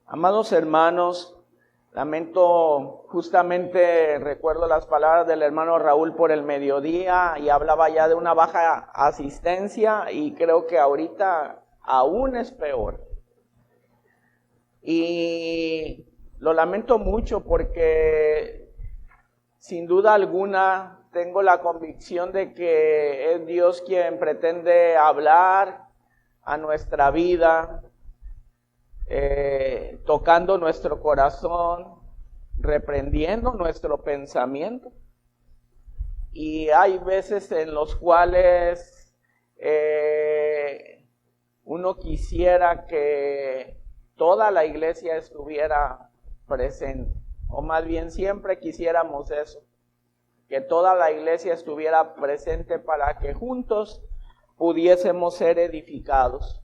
Amados hermanos, recuerdo las palabras del hermano Raúl por el mediodía y hablaba ya de una baja asistencia y creo que ahorita aún es peor. Y lo lamento mucho porque sin duda alguna tengo la convicción de que es Dios quien pretende hablar a nuestra vida, tocando nuestro corazón, reprendiendo nuestro pensamiento. Y hay veces en los cuales uno quisiera que toda la iglesia estuviera presente, o más bien siempre quisiéramos eso, que toda la iglesia estuviera presente para que juntos pudiésemos ser edificados.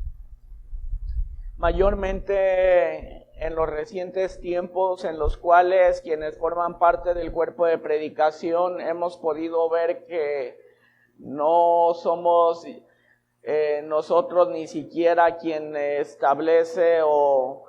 Mayormente en los recientes tiempos en los cuales quienes forman parte del cuerpo de predicación hemos podido ver que no somos nosotros ni siquiera quien establece o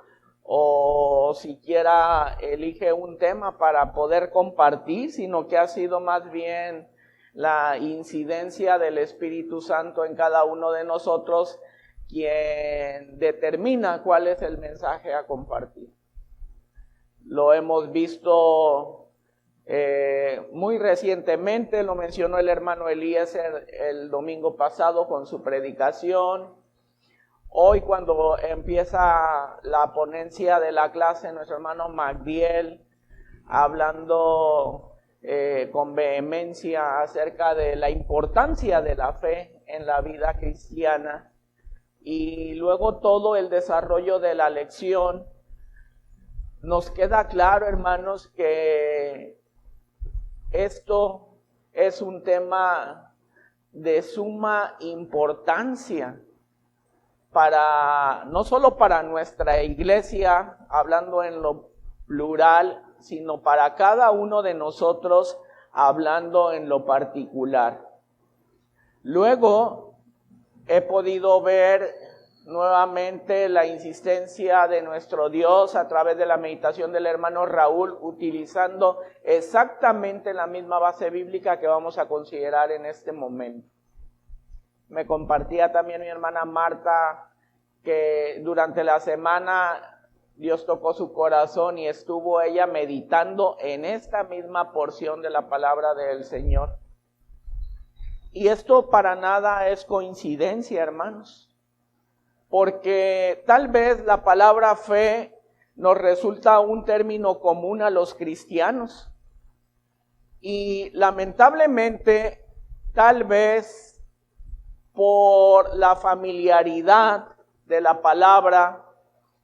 siquiera elige un tema para poder compartir, sino que ha sido más bien la incidencia del Espíritu Santo en cada uno de nosotros quien determina cuál es el mensaje a compartir. Lo hemos visto muy recientemente, lo mencionó el hermano Eliezer el domingo pasado con su predicación. Hoy cuando empieza la ponencia de la clase, nuestro hermano Magdiel hablando con vehemencia acerca de la importancia de la fe en la vida cristiana. Y luego todo el desarrollo de la lección, nos queda claro, hermanos, que esto es un tema de suma importancia no solo para nuestra iglesia, hablando en lo plural, sino para cada uno de nosotros, hablando en lo particular. Luego, he podido ver nuevamente la insistencia de nuestro Dios a través de la meditación del hermano Raúl, utilizando exactamente la misma base bíblica que vamos a considerar en este momento. Me compartía también mi hermana Marta que durante la semana Dios tocó su corazón y estuvo ella meditando en esta misma porción de la palabra del Señor. Y esto para nada es coincidencia, hermanos, porque tal vez la palabra fe nos resulta un término común a los cristianos. Y lamentablemente, tal vez por la familiaridad de la palabra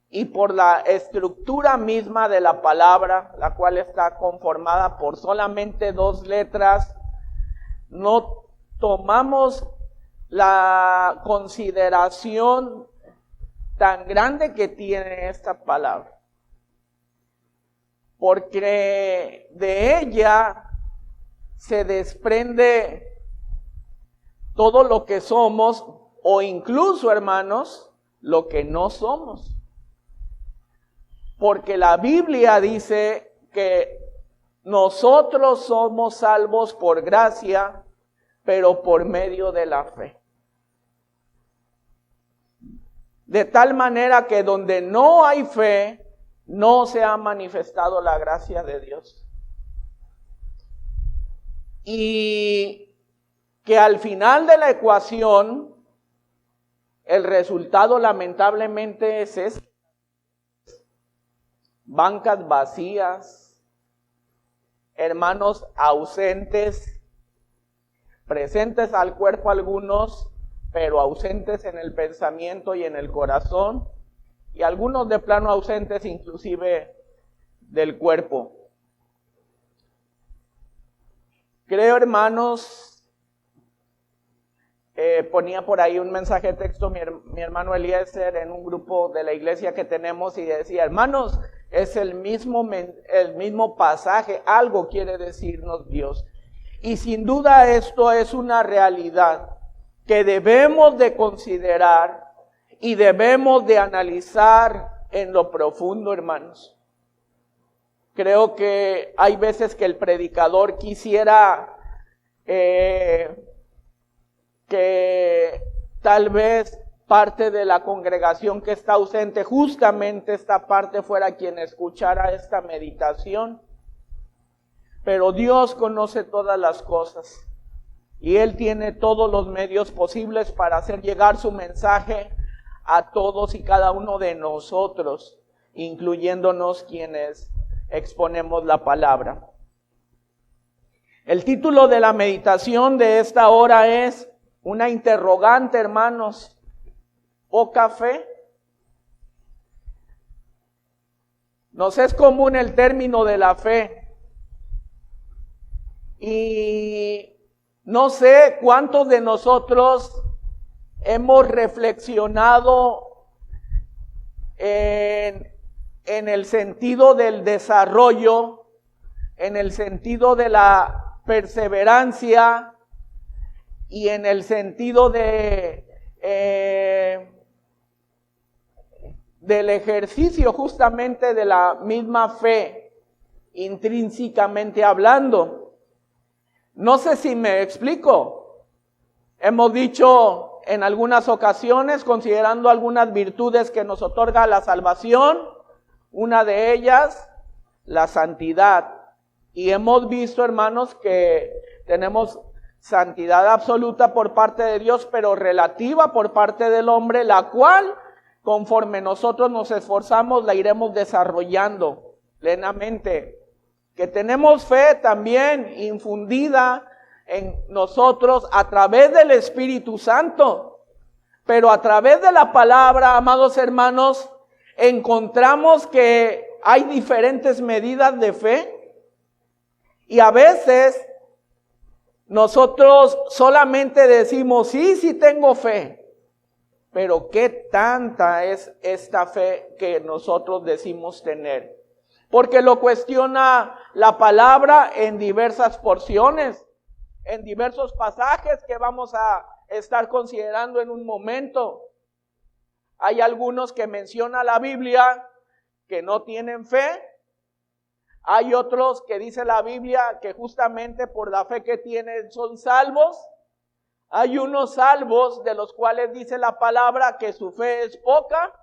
y por la estructura misma de la palabra, la cual está conformada por solamente 2 letras, no tomamos la consideración tan grande que tiene esta palabra, porque de ella se desprende todo lo que somos o incluso, hermanos, lo que no somos. Porque la Biblia dice que nosotros somos salvos por gracia, pero por medio de la fe. De tal manera que donde no hay fe, no se ha manifestado la gracia de Dios. Y que al final de la ecuación, el resultado lamentablemente es este: bancas vacías, hermanos ausentes, presentes al cuerpo algunos, pero ausentes en el pensamiento y en el corazón, y algunos de plano ausentes inclusive del cuerpo. Creo, hermanos, ponía por ahí un mensaje de texto mi hermano Eliezer en un grupo de la iglesia que tenemos y decía: hermanos, es el mismo pasaje, algo quiere decirnos Dios. Y sin duda esto es una realidad que debemos de considerar y debemos de analizar en lo profundo, hermanos. Creo que hay veces que el predicador quisiera que tal vez parte de la congregación que está ausente, justamente esta parte, fuera quien escuchara esta meditación. Pero Dios conoce todas las cosas y Él tiene todos los medios posibles para hacer llegar su mensaje a todos y cada uno de nosotros, incluyéndonos quienes exponemos la palabra. El título de la meditación de esta hora es una interrogante, hermanos. ¿Poca fe? Nos es común el término de la fe. Y no sé cuántos de nosotros hemos reflexionado en el sentido del desarrollo, en el sentido de la perseverancia y en el sentido del ejercicio justamente de la misma fe, intrínsecamente hablando. No sé si me explico. Hemos dicho en algunas ocasiones, considerando algunas virtudes que nos otorga la salvación, una de ellas, la santidad. Y hemos visto, hermanos, que tenemos santidad absoluta por parte de Dios, pero relativa por parte del hombre, la cual, conforme nosotros nos esforzamos, la iremos desarrollando plenamente. Que tenemos fe también infundida en nosotros a través del Espíritu Santo. Pero a través de la palabra, amados hermanos, encontramos que hay diferentes medidas de fe. Y a veces nosotros solamente decimos, sí tengo fe. Pero ¿qué tanta es esta fe que nosotros decimos tener? Porque lo cuestiona la palabra en diversas porciones, en diversos pasajes que vamos a estar considerando en un momento. Hay algunos que menciona la Biblia que no tienen fe. Hay otros que dice la Biblia que justamente por la fe que tienen son salvos. Hay unos salvos de los cuales dice la palabra que su fe es poca.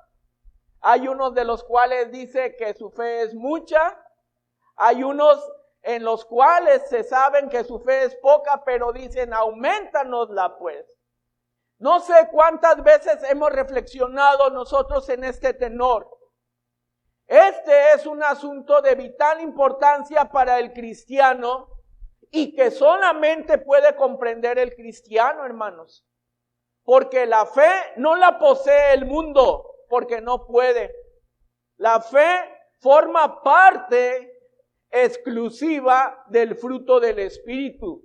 Hay unos de los cuales dice que su fe es mucha. Hay unos en los cuales se saben que su fe es poca, pero dicen, aumentanosla pues. No sé cuántas veces hemos reflexionado nosotros en este tenor. Este es un asunto de vital importancia para el cristiano y que solamente puede comprender el cristiano, hermanos. Porque la fe no la posee el mundo, porque no puede. La fe forma parte exclusiva del fruto del Espíritu,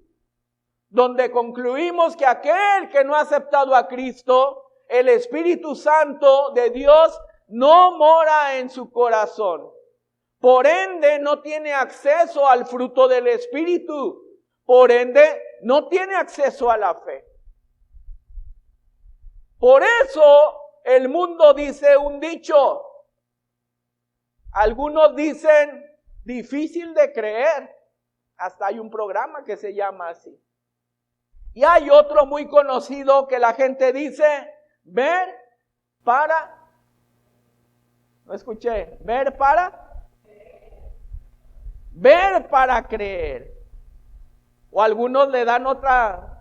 donde concluimos que aquel que no ha aceptado a Cristo, el Espíritu Santo de Dios no mora en su corazón. Por ende, no tiene acceso al fruto del Espíritu. Por ende, no tiene acceso a la fe. Por eso, el mundo dice un dicho. Algunos dicen, difícil de creer. Hasta hay un programa que se llama así. Y hay otro muy conocido que la gente dice, ver para... No escuché, ver para creer. O algunos le dan otra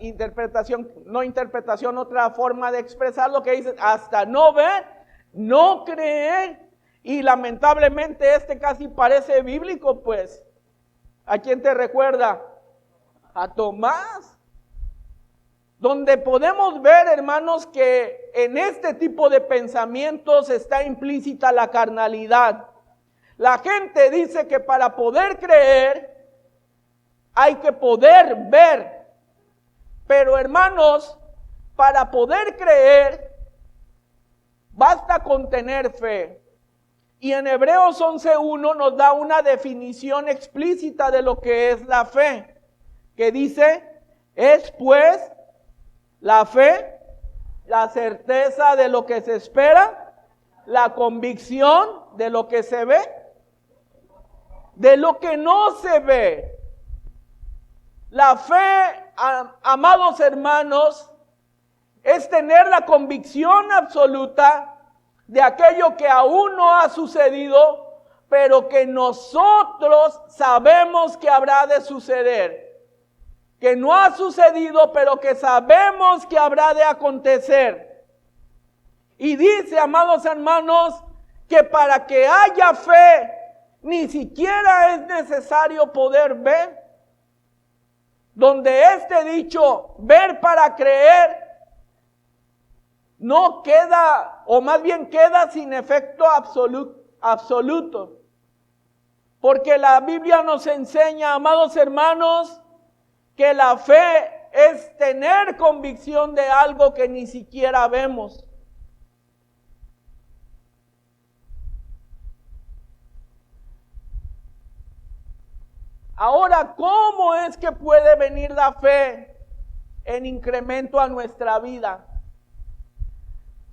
interpretación, otra forma de expresar lo que dicen, hasta no ver, no creer. Y lamentablemente este casi parece bíblico, pues. ¿A quién te recuerda? A Tomás. Donde podemos ver, hermanos, que en este tipo de pensamientos está implícita la carnalidad. La gente dice que para poder creer hay que poder ver. Pero, hermanos, para poder creer basta con tener fe. Y en Hebreos 11:1 nos da una definición explícita de lo que es la fe, que dice, es pues la fe, la certeza de lo que se espera, la convicción de lo que se ve, de lo que no se ve. La fe, amados hermanos, es tener la convicción absoluta de aquello que aún no ha sucedido, pero que nosotros sabemos que habrá de suceder. Que no ha sucedido, pero que sabemos que habrá de acontecer. Y dice, amados hermanos, que para que haya fe, ni siquiera es necesario poder ver. Donde este dicho, ver para creer, no queda, o más bien queda sin efecto absoluto. Porque la Biblia nos enseña, amados hermanos, que la fe es tener convicción de algo que ni siquiera vemos. Ahora, ¿cómo es que puede venir la fe en incremento a nuestra vida?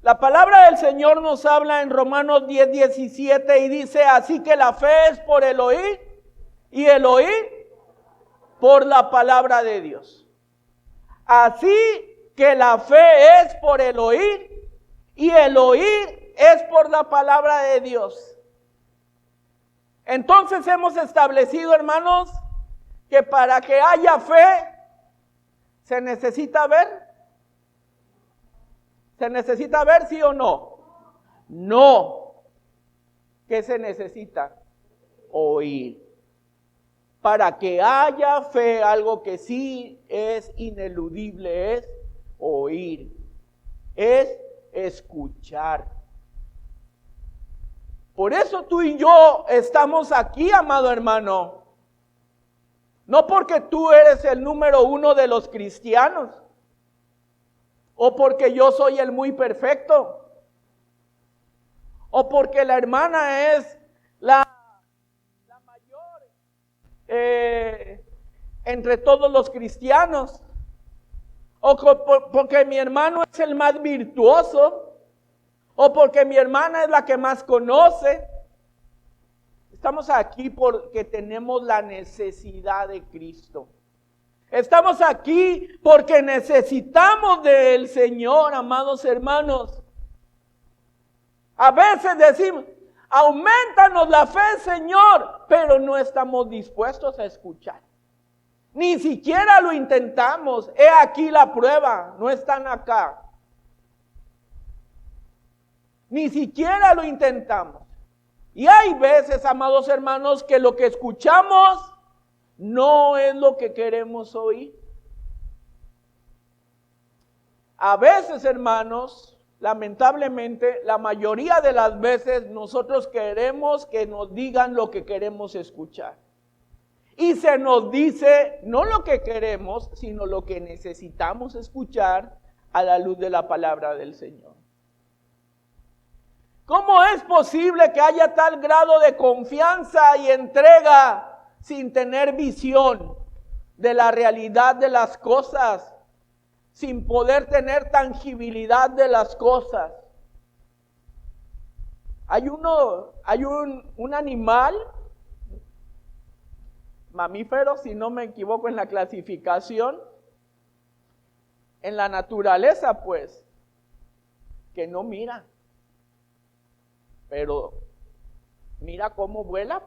La palabra del Señor nos habla en Romanos 10:17 y dice, así que la fe es por el oír y el oír por la palabra de Dios. Así que la fe es por el oír y el oír es por la palabra de Dios. Entonces hemos establecido, hermanos, que para que haya fe se necesita ver. ¿Se necesita ver, sí o no? No. ¿Qué se necesita? Oír. Para que haya fe, algo que sí es ineludible es oír, es escuchar. Por eso tú y yo estamos aquí, amado hermano. No porque tú eres el número 1 de los cristianos, o porque yo soy el muy perfecto, o porque la hermana es la mayor entre todos los cristianos, o porque mi hermano es el más virtuoso, o porque mi hermana es la que más conoce. Estamos aquí porque tenemos la necesidad de Cristo. Estamos aquí porque necesitamos del Señor, amados hermanos. A veces decimos, aumentanos la fe, Señor, pero no estamos dispuestos a escuchar. Ni siquiera lo intentamos. He aquí la prueba, no están acá. Ni siquiera lo intentamos. Y hay veces, amados hermanos, que lo que escuchamos no es lo que queremos oír. A veces, hermanos, lamentablemente, la mayoría de las veces nosotros queremos que nos digan lo que queremos escuchar. Y se nos dice no lo que queremos, sino lo que necesitamos escuchar a la luz de la palabra del Señor. ¿Cómo es posible que haya tal grado de confianza y entrega sin tener visión de la realidad de las cosas, sin poder tener tangibilidad de las cosas? Hay un animal, mamífero, si no me equivoco en la clasificación, en la naturaleza, pues, que no mira. Pero mira cómo vuela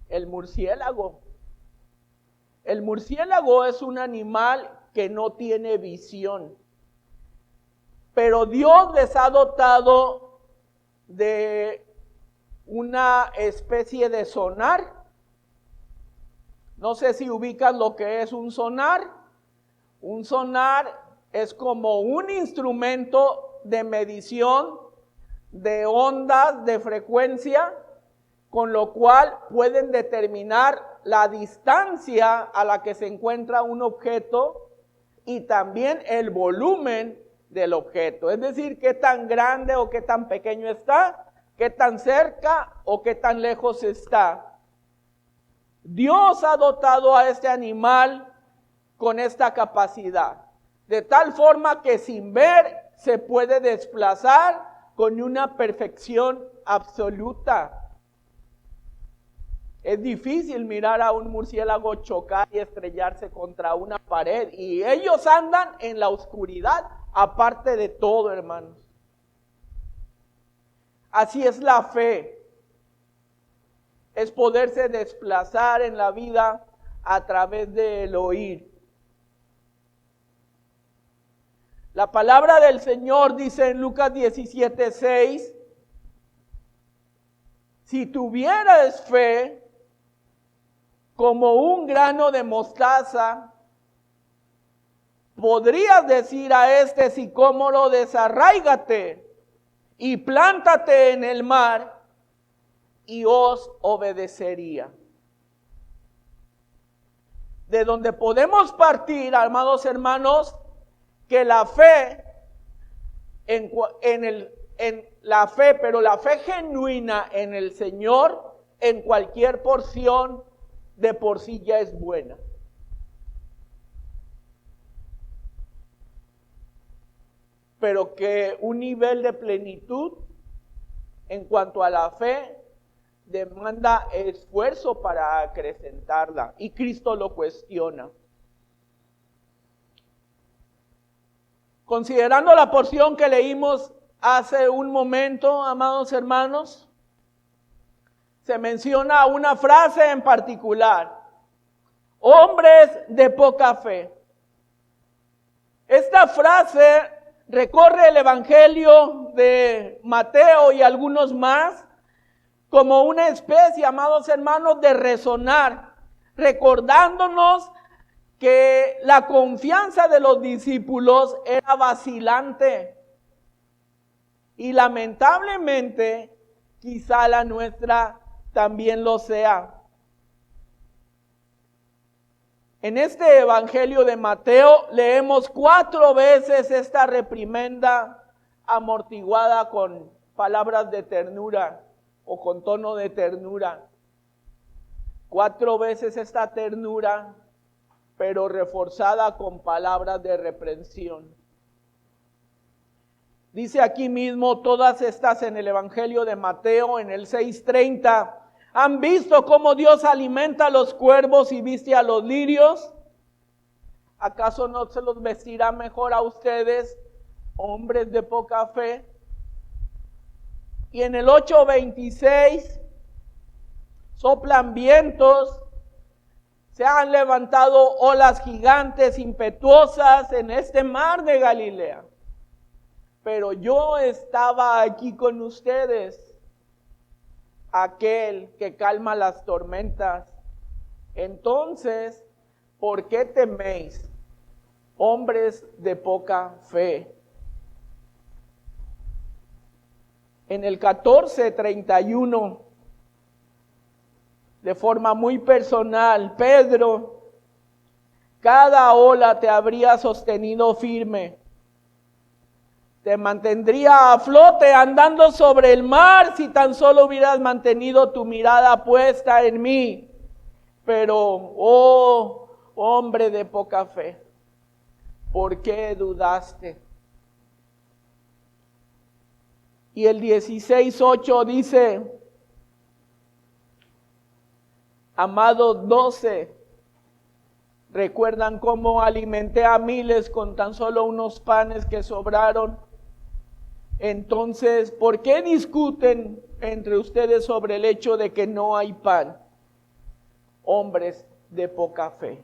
el murciélago. El murciélago es un animal que no tiene visión. Pero Dios les ha dotado de una especie de sonar. No sé si ubican lo que es un sonar. Un sonar es como un instrumento de medición de ondas de frecuencia, con lo cual pueden determinar la distancia a la que se encuentra un objeto y también el volumen del objeto. Es decir, qué tan grande o qué tan pequeño está, qué tan cerca o qué tan lejos está. Dios ha dotado a este animal con esta capacidad, de tal forma que sin ver se puede desplazar con una perfección absoluta. Es difícil mirar a un murciélago chocar y estrellarse contra una pared. Y ellos andan en la oscuridad, aparte de todo, hermanos. Así es la fe. Es poderse desplazar en la vida a través del oír. La palabra del Señor dice en Lucas 17:6, si tuvieras fe como un grano de mostaza, podrías decir a este sicómoro, desarráigate y plántate en el mar, y os obedecería. De donde podemos partir, amados hermanos, que la fe, pero la fe genuina en el Señor, en cualquier porción, de por sí ya es buena. Pero que un nivel de plenitud en cuanto a la fe demanda esfuerzo para acrecentarla, y Cristo lo cuestiona. Considerando la porción que leímos hace un momento, amados hermanos, se menciona una frase en particular: hombres de poca fe. Esta frase recorre el Evangelio de Mateo y algunos más como una especie, amados hermanos, de resonar, recordándonos que la confianza de los discípulos era vacilante, y lamentablemente quizá la nuestra también lo sea. En este Evangelio de Mateo leemos 4 veces esta reprimenda amortiguada con palabras de ternura o con tono de ternura. 4 veces esta ternura, pero reforzada con palabras de reprensión. Dice aquí mismo todas estas en el Evangelio de Mateo, en el 6:30. ¿Han visto cómo Dios alimenta a los cuervos y viste a los lirios? ¿Acaso no se los vestirá mejor a ustedes, hombres de poca fe? Y en el 8:26, soplan vientos, se han levantado olas gigantes, impetuosas en este mar de Galilea. Pero yo estaba aquí con ustedes, aquel que calma las tormentas. Entonces, ¿por qué teméis, hombres de poca fe? En el 14:31, de forma muy personal, Pedro, cada ola te habría sostenido firme, te mantendría a flote andando sobre el mar si tan solo hubieras mantenido tu mirada puesta en mí. Pero, oh hombre de poca fe, ¿por qué dudaste? Y el 16:8 dice: amados 12, ¿recuerdan cómo alimenté a miles con tan solo unos panes que sobraron? Entonces, ¿por qué discuten entre ustedes sobre el hecho de que no hay pan? Hombres de poca fe.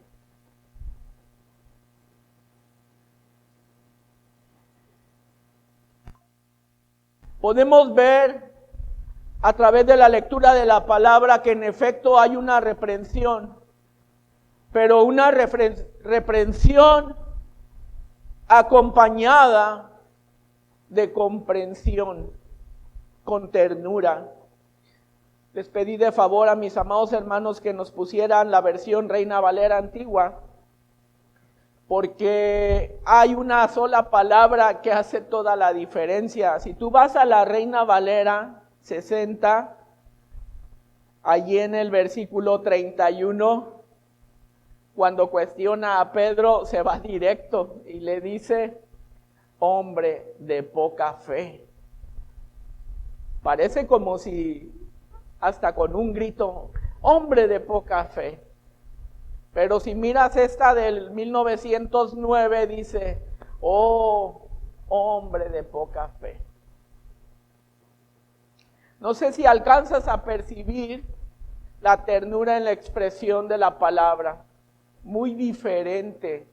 Podemos ver a través de la lectura de la palabra que en efecto hay una reprensión, pero una reprensión acompañada de comprensión, con ternura. Les pedí de favor a mis amados hermanos que nos pusieran la versión Reina Valera antigua, porque hay una sola palabra que hace toda la diferencia. Si tú vas a la Reina Valera 60, allí en el versículo 31, cuando cuestiona a Pedro, se va directo y le dice: hombre de poca fe. Parece como si hasta con un grito, hombre de poca fe. Pero si miras esta del 1909, dice, oh, hombre de poca fe. No sé si alcanzas a percibir la ternura en la expresión de la palabra, muy diferente.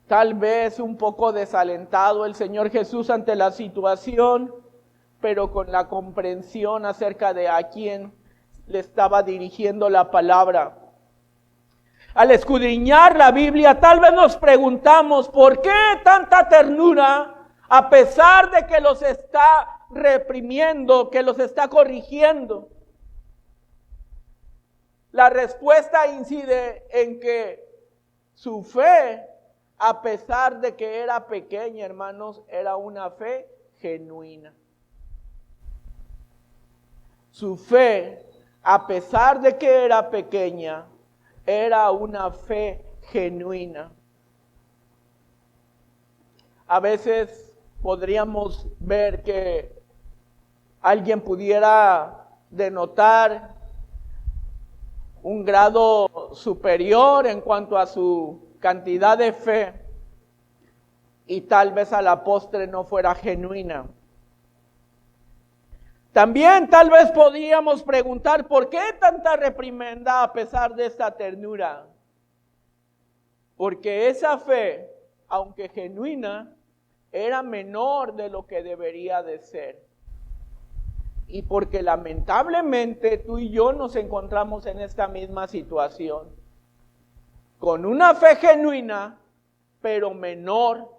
Tal vez un poco desalentado el Señor Jesús ante la situación, pero con la comprensión acerca de a quién le estaba dirigiendo la palabra. Al escudriñar la Biblia, tal vez nos preguntamos, ¿por qué tanta ternura a pesar de que los está reprimiendo, que los está corrigiendo? La respuesta incide en que su fe, a pesar de que era pequeña, hermanos, era una fe genuina. Su fe, a pesar de que era pequeña, era una fe genuina. A veces podríamos ver que alguien pudiera denotar un grado superior en cuanto a su cantidad de fe y tal vez a la postre no fuera genuina. También tal vez podríamos preguntar, ¿por qué tanta reprimenda a pesar de esta ternura? Porque esa fe, aunque genuina, era menor de lo que debería de ser. Y porque lamentablemente tú y yo nos encontramos en esta misma situación, con una fe genuina, pero menor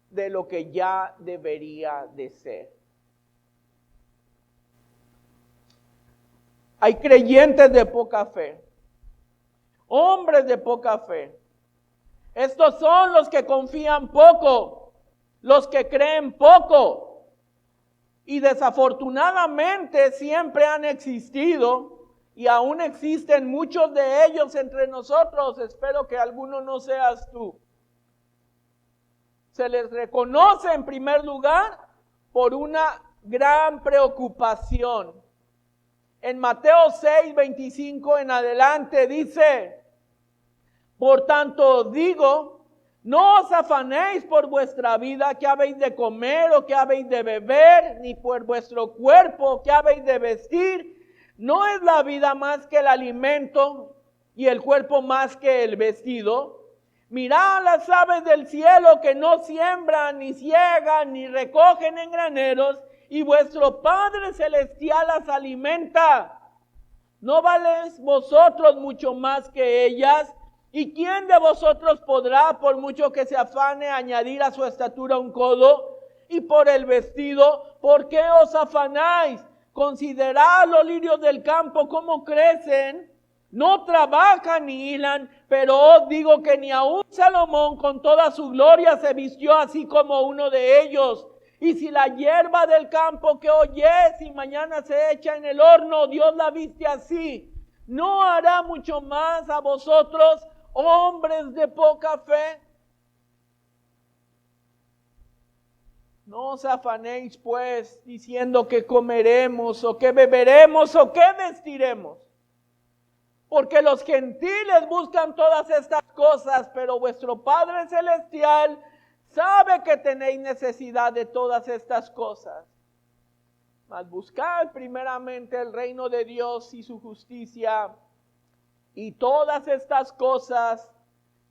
de lo que ya debería de ser. Hay creyentes de poca fe, hombres de poca fe. Estos son los que confían poco, los que creen poco. Y desafortunadamente siempre han existido y aún existen muchos de ellos entre nosotros. Espero que alguno no seas tú. Se les reconoce en primer lugar por una gran preocupación. En Mateo 6, 25 en adelante dice, por tanto digo, no os afanéis por vuestra vida, qué habéis de comer o qué habéis de beber, ni por vuestro cuerpo, qué habéis de vestir. ¿No es la vida más que el alimento y el cuerpo más que el vestido? Mirad las aves del cielo que no siembran, ni ciegan, ni recogen en graneros, y vuestro Padre Celestial las alimenta. ¿No valéis vosotros mucho más que ellas? ¿Y quién de vosotros podrá, por mucho que se afane, añadir a su estatura un codo? Y por el vestido, ¿por qué os afanáis? Considerad los lirios del campo, cómo crecen. No trabajan ni hilan, pero os digo que ni aun Salomón con toda su gloria se vistió así como uno de ellos. Y si la hierba del campo que hoy es y mañana se echa en el horno, Dios la viste así, ¿no hará mucho más a vosotros, hombres de poca fe? No os afanéis pues diciendo que comeremos o que beberemos o que vestiremos. Porque los gentiles buscan todas estas cosas, pero vuestro Padre Celestial sabe que tenéis necesidad de todas estas cosas. Mas buscad primeramente el reino de Dios y su justicia, y todas estas cosas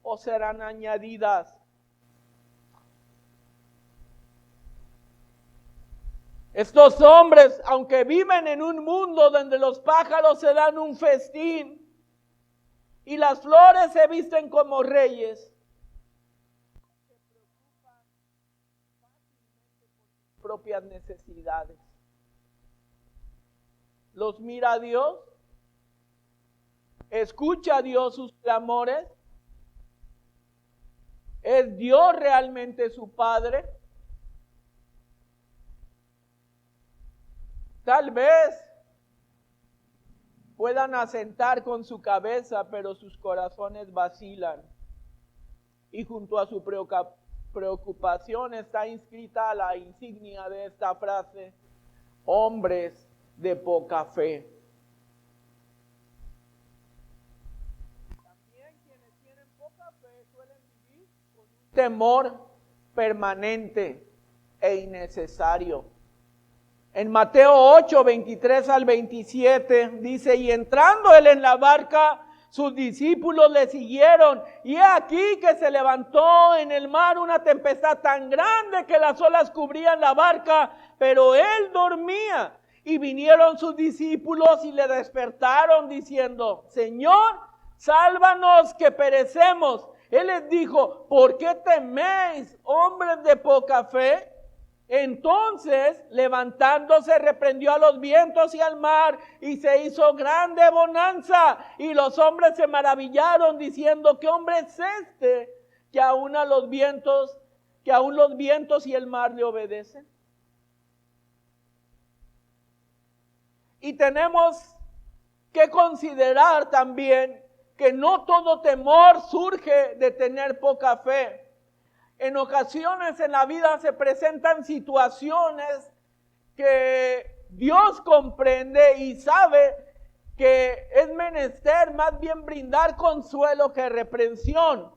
os serán añadidas. Estos hombres, aunque viven en un mundo donde los pájaros se dan un festín y las flores se visten como reyes, propias necesidades. Los mira a Dios, escucha a Dios sus clamores. ¿Es Dios realmente su Padre? Tal vez puedan asentar con su cabeza, pero sus corazones vacilan. Y junto a su preocupación está inscrita la insignia de esta frase: hombres de poca fe. También quienes tienen poca fe suelen vivir con un temor permanente e innecesario. En Mateo 8, 23 al 27 dice, y entrando él en la barca, sus discípulos le siguieron, y he aquí que se levantó en el mar una tempestad tan grande que las olas cubrían la barca, pero él dormía. Y vinieron sus discípulos y le despertaron diciendo, Señor, sálvanos que perecemos. Él les dijo, ¿por qué teméis, hombres de poca fe? Entonces, levantándose, reprendió a los vientos y al mar, y se hizo grande bonanza. Y los hombres se maravillaron, diciendo, ¿qué hombre es este, que aún los vientos y el mar le obedecen? Y tenemos que considerar también que no todo temor surge de tener poca fe. En ocasiones en la vida se presentan situaciones que Dios comprende y sabe que es menester más bien brindar consuelo que reprensión.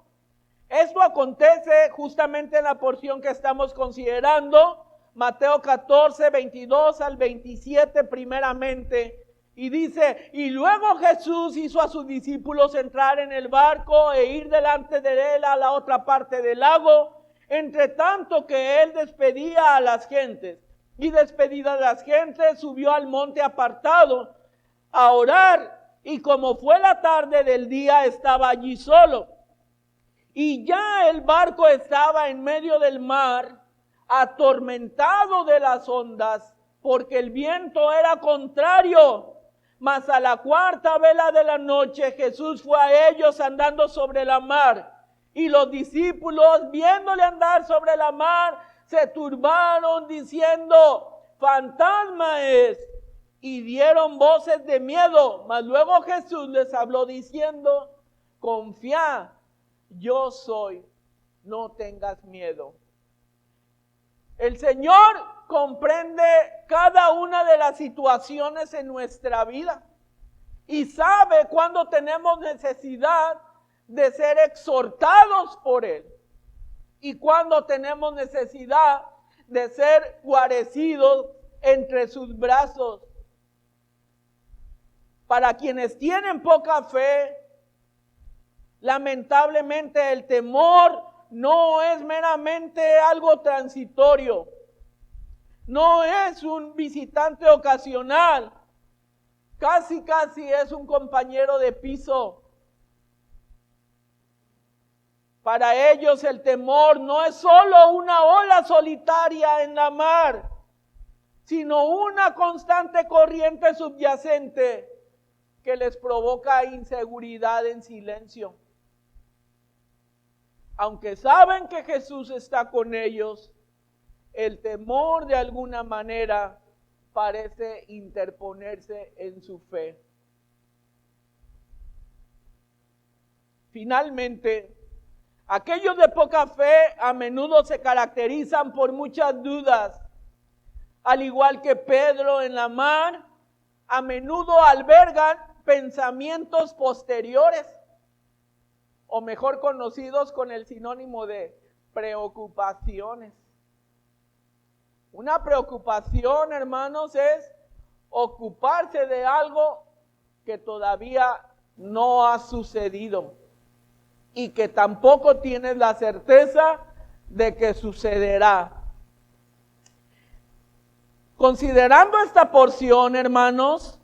Esto acontece justamente en la porción que estamos considerando, Mateo 14, 22 al 27 primeramente. Y dice, y luego Jesús hizo a sus discípulos entrar en el barco e ir delante de él a la otra parte del lago, entre tanto que él despedía a las gentes. Y despedidas las gentes, subió al monte apartado a orar, y como fue la tarde del día, estaba allí solo. Y ya el barco estaba en medio del mar, atormentado de las ondas, porque el viento era contrario. Mas a la cuarta vela de la noche Jesús fue a ellos andando sobre la mar. Y los discípulos, viéndole andar sobre la mar, se turbaron diciendo, fantasma es. Y dieron voces de miedo. Mas luego Jesús les habló diciendo, confía, yo soy, no tengas miedo. El Señor comprende cada una de las situaciones en nuestra vida y sabe cuando tenemos necesidad de ser exhortados por Él y cuando tenemos necesidad de ser guarecidos entre sus brazos. Para quienes tienen poca fe, lamentablemente el temor no es meramente algo transitorio. No es un visitante ocasional. Casi es un compañero de piso. Para ellos el temor no es solo una ola solitaria en la mar, sino una constante corriente subyacente que les provoca inseguridad en silencio. Aunque saben que Jesús está con ellos, el temor de alguna manera parece interponerse en su fe. Finalmente, aquellos de poca fe a menudo se caracterizan por muchas dudas. Al igual que Pedro en la mar, a menudo albergan pensamientos posteriores, o mejor conocidos con el sinónimo de preocupaciones. Una preocupación, hermanos, es ocuparse de algo que todavía no ha sucedido y que tampoco tienes la certeza de que sucederá. Considerando esta porción, hermanos,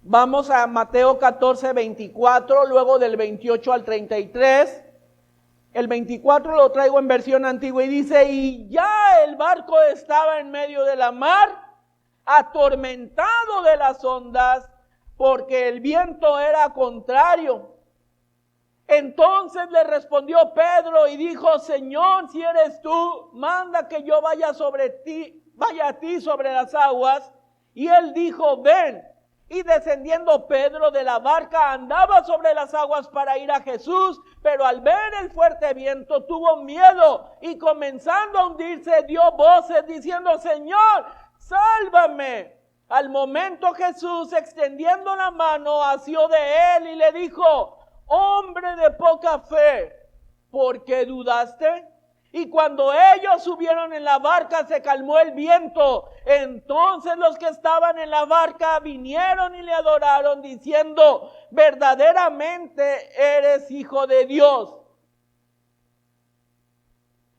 vamos a Mateo 14, 24, luego del 28 al 33. El 24 lo traigo en versión antigua y dice, y ya el barco estaba en medio de la mar, atormentado de las ondas, porque el viento era contrario. Entonces le respondió Pedro y dijo, Señor, si eres tú, manda que yo vaya a ti sobre las aguas. Y él dijo, ven. Y descendiendo Pedro de la barca andaba sobre las aguas para ir a Jesús, pero al ver el fuerte viento tuvo miedo y comenzando a hundirse dio voces diciendo, Señor, sálvame. Al momento Jesús, extendiendo la mano, asió de él y le dijo: hombre de poca fe, ¿por qué dudaste? Y cuando ellos subieron en la barca, se calmó el viento. Entonces los que estaban en la barca vinieron y le adoraron, diciendo: verdaderamente eres Hijo de Dios.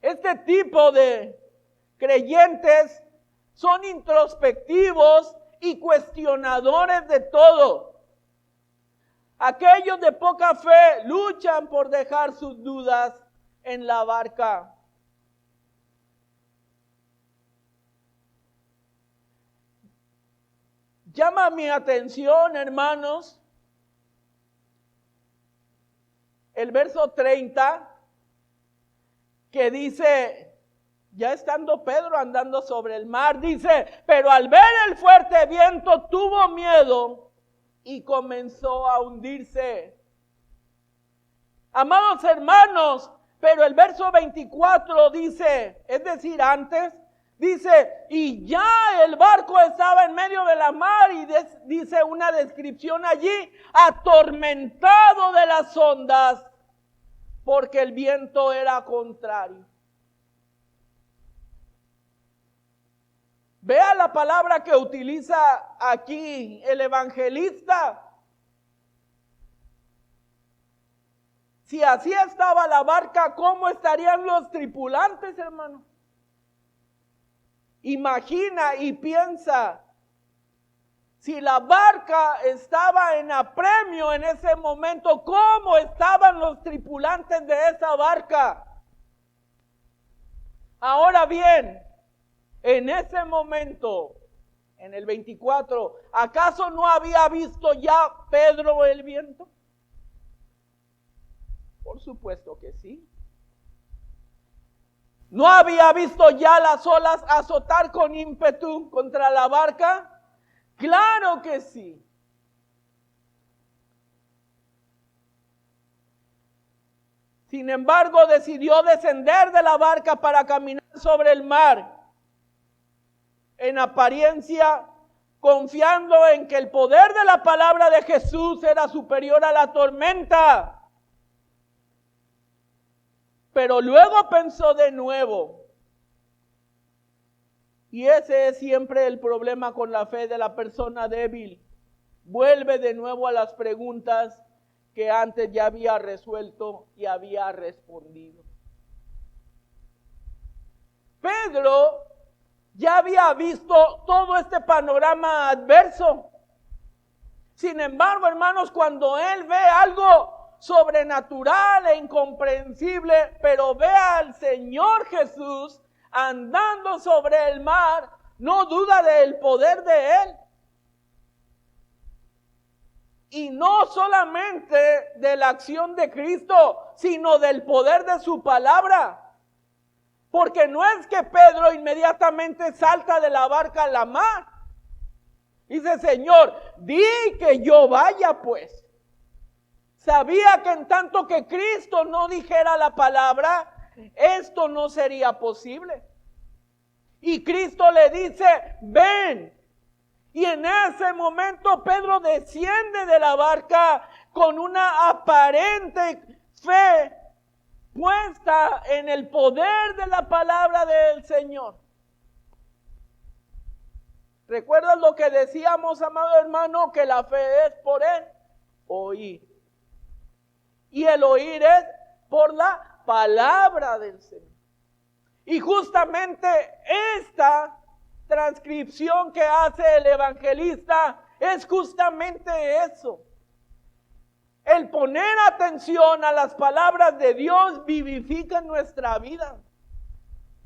Este tipo de creyentes son introspectivos y cuestionadores de todo. Aquellos de poca fe luchan por dejar sus dudas en la barca. Llama mi atención, hermanos, el verso 30, que dice, ya estando Pedro andando sobre el mar, dice: pero al ver el fuerte viento tuvo miedo y comenzó a hundirse. Amados hermanos, pero el verso 24 dice, es decir, antes, dice: y ya el barco estaba en medio de la mar, y dice una descripción allí: atormentado de las ondas, porque el viento era contrario. Vea la palabra que utiliza aquí el evangelista. Si así estaba la barca, ¿cómo estarían los tripulantes, hermano? Imagina y piensa, si la barca estaba en apremio en ese momento, ¿cómo estaban los tripulantes de esa barca? Ahora bien, en ese momento, en el 24, ¿acaso no había visto ya Pedro el viento? Por supuesto que sí. ¿No había visto ya las olas azotar con ímpetu contra la barca? Claro que sí. Sin embargo, decidió descender de la barca para caminar sobre el mar, en apariencia, confiando en que el poder de la palabra de Jesús era superior a la tormenta. Pero luego pensó de nuevo. Y ese es siempre el problema con la fe de la persona débil. Vuelve de nuevo a las preguntas que antes ya había resuelto y había respondido. Pedro ya había visto todo este panorama adverso. Sin embargo, hermanos, cuando él ve algo sobrenatural e incomprensible, pero ve al Señor Jesús andando sobre el mar, no duda del poder de Él. Y no solamente de la acción de Cristo, sino del poder de su palabra. Porque no es que Pedro inmediatamente salta de la barca a la mar. Dice: Señor, di que yo vaya pues. Sabía que en tanto que Cristo no dijera la palabra, esto no sería posible. Y Cristo le dice: ven. Y en ese momento Pedro desciende de la barca con una aparente fe puesta en el poder de la palabra del Señor. ¿Recuerdas lo que decíamos, amado hermano? Que la fe es por el oír. Y el oír es por la palabra del Señor. Y justamente esta transcripción que hace el evangelista es justamente eso. El poner atención a las palabras de Dios vivifica nuestra vida.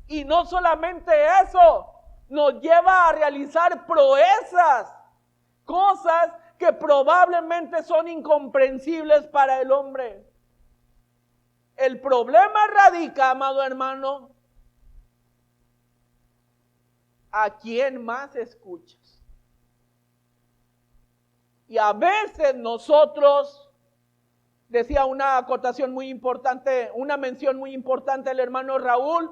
Y no solamente eso, nos lleva a realizar proezas, cosas que probablemente son incomprensibles para el hombre. El problema radica, amado hermano, ¿a quién más escuchas? Y a veces nosotros, decía una acotación muy importante, una mención muy importante el hermano Raúl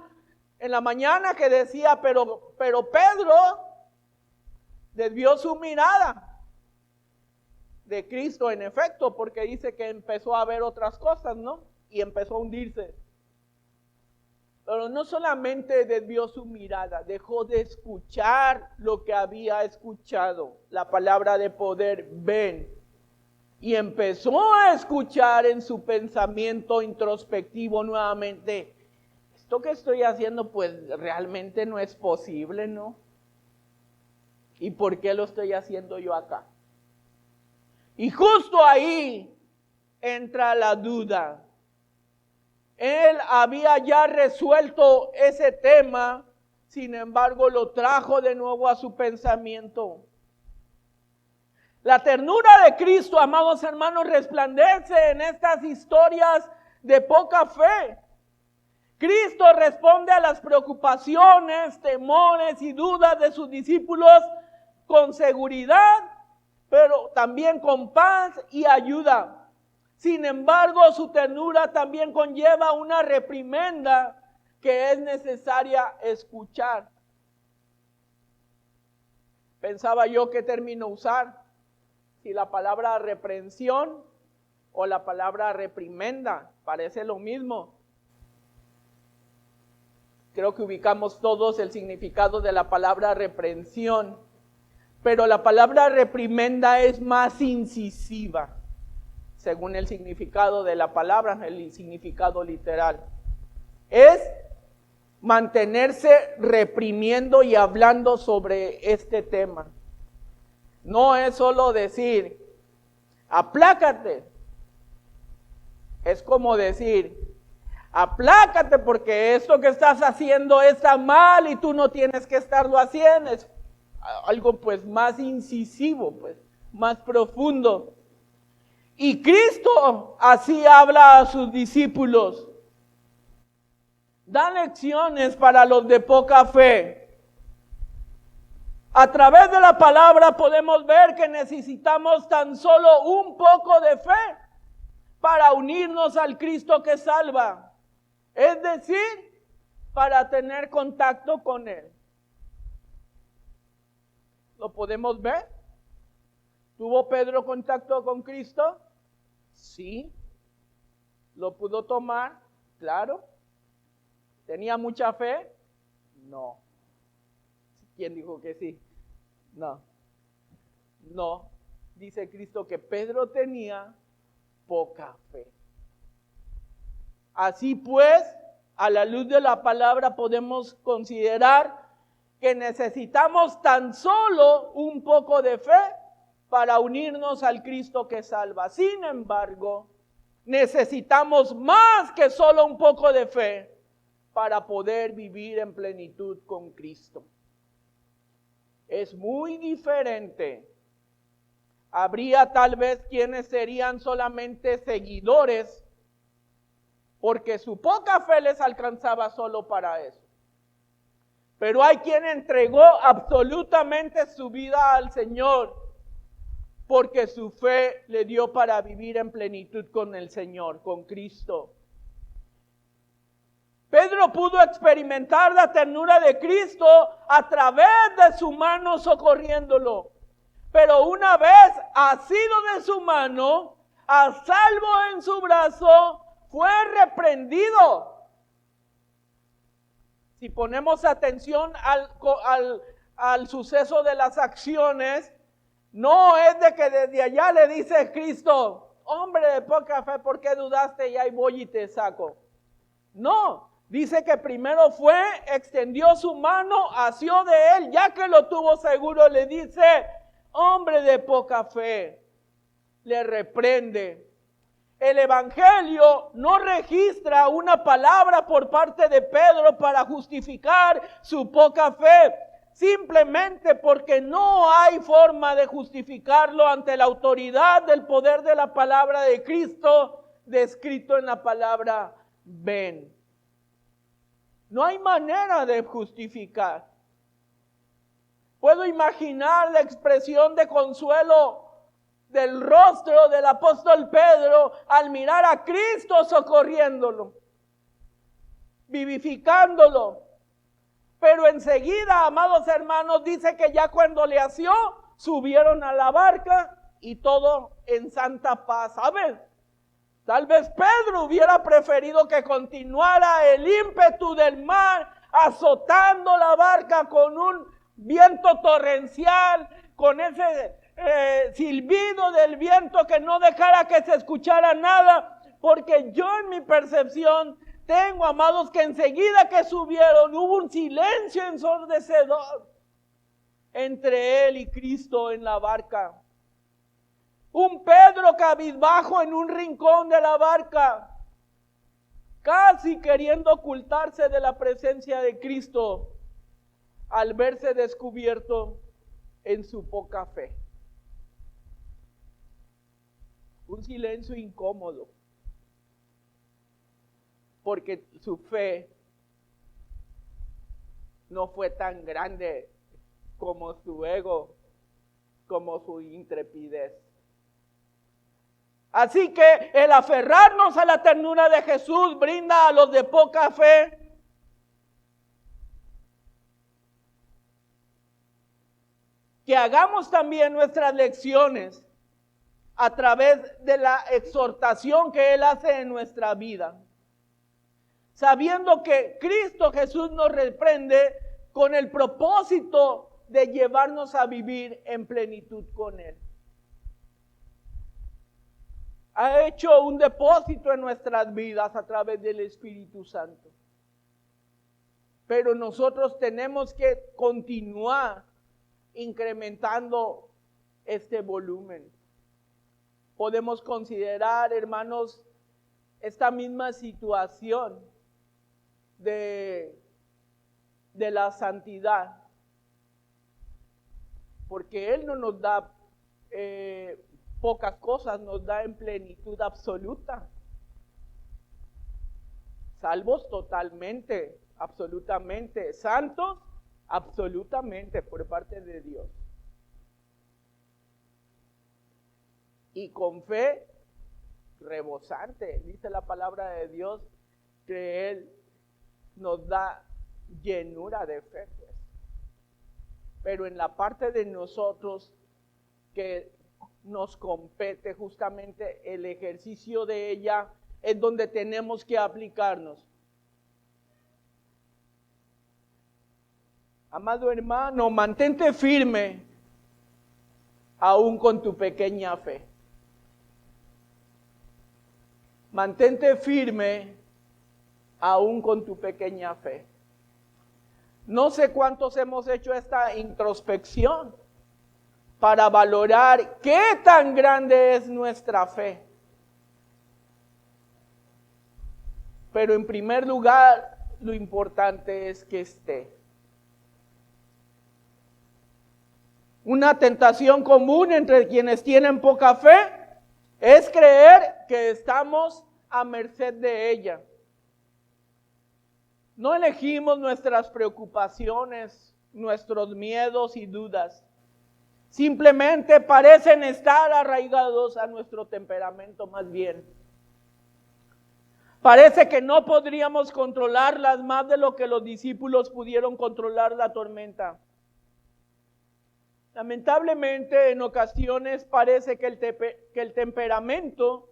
en la mañana, que decía, pero Pedro desvió su mirada de Cristo, en efecto, porque dice que empezó a ver otras cosas, ¿no? Y empezó a hundirse. Pero no solamente desvió su mirada, dejó de escuchar lo que había escuchado, la palabra de poder, ven. Y empezó a escuchar en su pensamiento introspectivo nuevamente, esto que estoy haciendo pues realmente no es posible, ¿no? ¿Y por qué lo estoy haciendo yo acá? Y justo ahí entra la duda. Él había ya resuelto ese tema, sin embargo lo trajo de nuevo a su pensamiento. La ternura de Cristo, amados hermanos, resplandece en estas historias de poca fe. Cristo responde a las preocupaciones, temores y dudas de sus discípulos con seguridad, pero también con paz y ayuda. Sin embargo, su ternura también conlleva una reprimenda que es necesaria escuchar. Pensaba yo qué término usar, si la palabra reprensión o la palabra reprimenda, parece lo mismo. Creo que ubicamos todos el significado de la palabra reprensión, pero la palabra reprimenda es más incisiva, según el significado de la palabra, el significado literal. Es mantenerse reprimiendo y hablando sobre este tema. No es solo decir, aplácate. Es como decir, aplácate porque esto que estás haciendo está mal y tú no tienes que estarlo haciendo. Es algo pues más incisivo, pues más profundo. Y Cristo así habla a sus discípulos. Da lecciones para los de poca fe. A través de la palabra podemos ver que necesitamos tan solo un poco de fe para unirnos al Cristo que salva. Es decir, para tener contacto con Él. ¿Lo podemos ver? ¿Tuvo Pedro contacto con Cristo? Sí. ¿Lo pudo tomar? Claro. ¿Tenía mucha fe? No. ¿Quién dijo que sí? No. No. Dice Cristo que Pedro tenía poca fe. Así pues, a la luz de la palabra podemos considerar que necesitamos tan solo un poco de fe para unirnos al Cristo que salva. Sin embargo, necesitamos más que solo un poco de fe para poder vivir en plenitud con Cristo. Es muy diferente. Habría tal vez quienes serían solamente seguidores porque su poca fe les alcanzaba solo para eso. Pero hay quien entregó absolutamente su vida al Señor porque su fe le dio para vivir en plenitud con el Señor, con Cristo. Pedro pudo experimentar la ternura de Cristo a través de su mano socorriéndolo. Pero una vez asido de su mano, a salvo en su brazo, fue reprendido. Si ponemos atención al suceso de las acciones, no es de que desde allá le dice Cristo, hombre de poca fe, ¿por qué dudaste? Y ahí voy y te saco. No, dice que primero fue, extendió su mano, asió de él, ya que lo tuvo seguro, le dice, hombre de poca fe, le reprende. El Evangelio no registra una palabra por parte de Pedro para justificar su poca fe, simplemente porque no hay forma de justificarlo ante la autoridad del poder de la palabra de Cristo, descrito en la palabra ven. No hay manera de justificar. Puedo imaginar la expresión de consuelo del rostro del apóstol Pedro al mirar a Cristo socorriéndolo, vivificándolo. Pero enseguida, amados hermanos, dice que ya cuando le asió, subieron a la barca y todo en santa paz. ¿Saben? Tal vez Pedro hubiera preferido que continuara el ímpetu del mar, azotando la barca con un viento torrencial, con ese silbido del viento que no dejara que se escuchara nada, porque yo en mi percepción tengo, amados, que enseguida que subieron hubo un silencio ensordecedor entre él y Cristo en la barca. Un Pedro cabizbajo en un rincón de la barca, casi queriendo ocultarse de la presencia de Cristo al verse descubierto en su poca fe. Un silencio incómodo, porque su fe no fue tan grande como su ego, como su intrepidez. Así que el aferrarnos a la ternura de Jesús brinda a los de poca fe que hagamos también nuestras lecciones a través de la exhortación que Él hace en nuestra vida, sabiendo que Cristo Jesús nos reprende con el propósito de llevarnos a vivir en plenitud con Él. Ha hecho un depósito en nuestras vidas a través del Espíritu Santo. Pero nosotros tenemos que continuar incrementando este volumen. Podemos considerar, hermanos, esta misma situación de la santidad, porque Él no nos da pocas cosas, nos da en plenitud absoluta. Salvos totalmente, absolutamente, santos absolutamente por parte de Dios. Y con fe rebosante, dice la palabra de Dios, que Él nos da llenura de fe. Pero en la parte de nosotros que nos compete justamente el ejercicio de ella, es donde tenemos que aplicarnos. Amado hermano, mantente firme aún con tu pequeña fe. Mantente firme aún con tu pequeña fe. No sé cuántos hemos hecho esta introspección para valorar qué tan grande es nuestra fe. Pero en primer lugar, lo importante es que esté. Una tentación común entre quienes tienen poca fe es creer que estamos a merced de ella. No elegimos nuestras preocupaciones, nuestros miedos y dudas. Simplemente parecen estar arraigados a nuestro temperamento más bien. Parece que no podríamos controlarlas más de lo que los discípulos pudieron controlar la tormenta. Lamentablemente, en ocasiones parece que el temperamento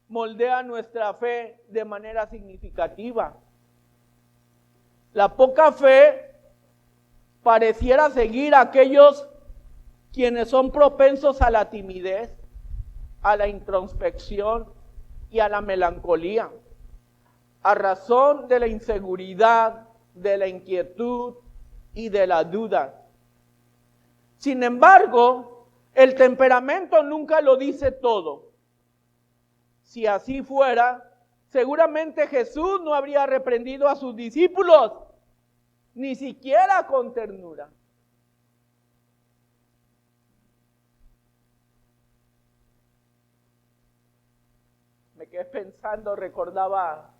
moldea nuestra fe de manera significativa. La poca fe pareciera seguir a aquellos quienes son propensos a la timidez, a la introspección y a la melancolía, a razón de la inseguridad, de la inquietud y de la duda. Sin embargo, el temperamento nunca lo dice todo. Si así fuera, seguramente Jesús no habría reprendido a sus discípulos, ni siquiera con ternura. Me quedé pensando, recordaba,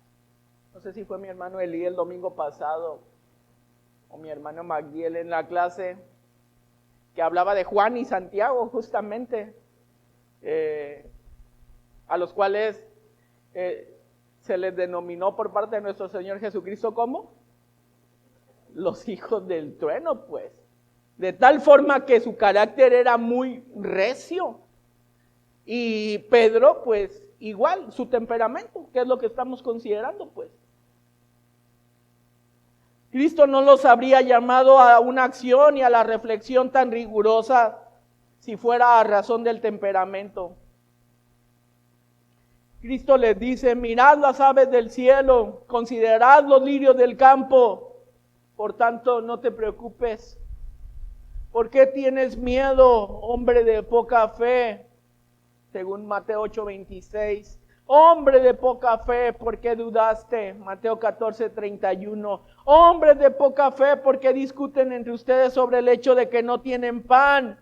no sé si fue mi hermano Elí el domingo pasado, o mi hermano Magdiel en la clase, que hablaba de Juan y Santiago justamente, a los cuales se les denominó por parte de nuestro Señor Jesucristo como los hijos del trueno, pues. De tal forma que su carácter era muy recio. Y Pedro, pues, igual, su temperamento, que es lo que estamos considerando, pues. Cristo no los habría llamado a una acción y a la reflexión tan rigurosa si fuera a razón del temperamento. Cristo les dice, mirad las aves del cielo, considerad los lirios del campo, por tanto no te preocupes. ¿Por qué tienes miedo, hombre de poca fe? Según Mateo 8:26. Hombre de poca fe, ¿por qué dudaste? Mateo 14:31. Hombres de poca fe, ¿por qué discuten entre ustedes sobre el hecho de que no tienen pan?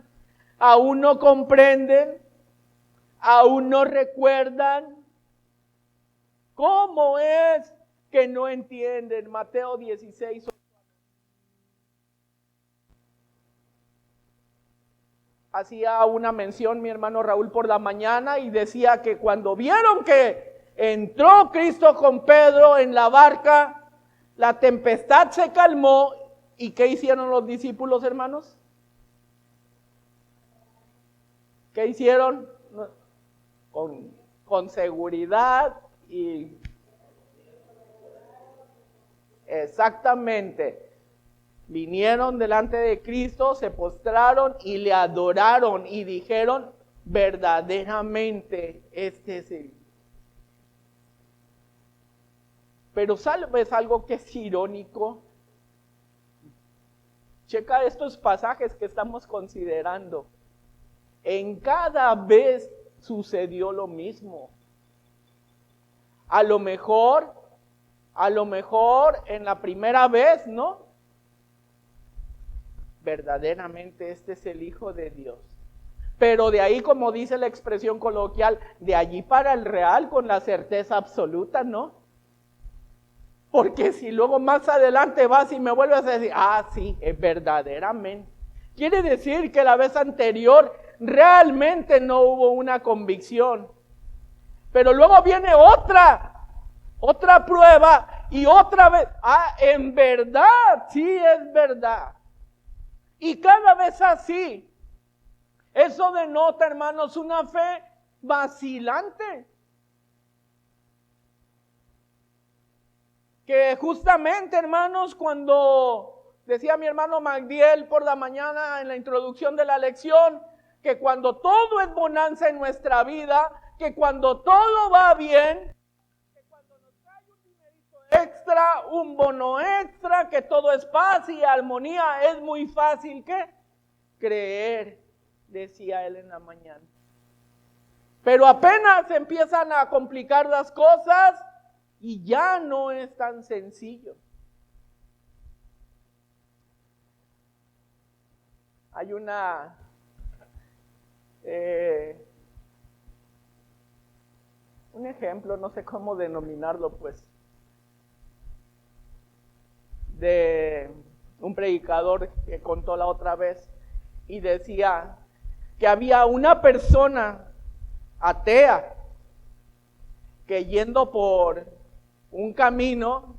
¿Aún no comprenden? ¿Aún no recuerdan? ¿Cómo es que no entienden? Mateo 16. Hacía una mención mi hermano Raúl por la mañana y decía que cuando vieron que entró Cristo con Pedro en la barca, la tempestad se calmó. ¿Y qué hicieron los discípulos, hermanos? ¿Qué hicieron? Con seguridad y exactamente. Vinieron delante de Cristo, se postraron y le adoraron y dijeron, verdaderamente este es Él. Pero ¿sabes algo que es irónico? Checa estos pasajes que estamos considerando. En cada vez sucedió lo mismo. A lo mejor en la primera vez, ¿no? Verdaderamente este es el Hijo de Dios. Pero de ahí, como dice la expresión coloquial, de allí para el real con la certeza absoluta, ¿no? Porque si luego más adelante vas y me vuelves a decir, sí, es verdaderamente. Quiere decir que la vez anterior realmente no hubo una convicción. Pero luego viene otra prueba y otra vez, en verdad, sí es verdad. Y cada vez así, eso denota, hermanos, una fe vacilante. Que justamente, hermanos, cuando decía mi hermano Magdiel por la mañana en la introducción de la lección, que cuando todo es bonanza en nuestra vida, que cuando todo va bien, que cuando nos cae un dinerito extra, un bono extra, que todo es paz y armonía, es muy fácil que creer, decía él en la mañana. Pero apenas empiezan a complicar las cosas y ya no es tan sencillo. Hay un ejemplo, no sé cómo denominarlo, pues, de un predicador que contó la otra vez y decía que había una persona atea que yendo por un camino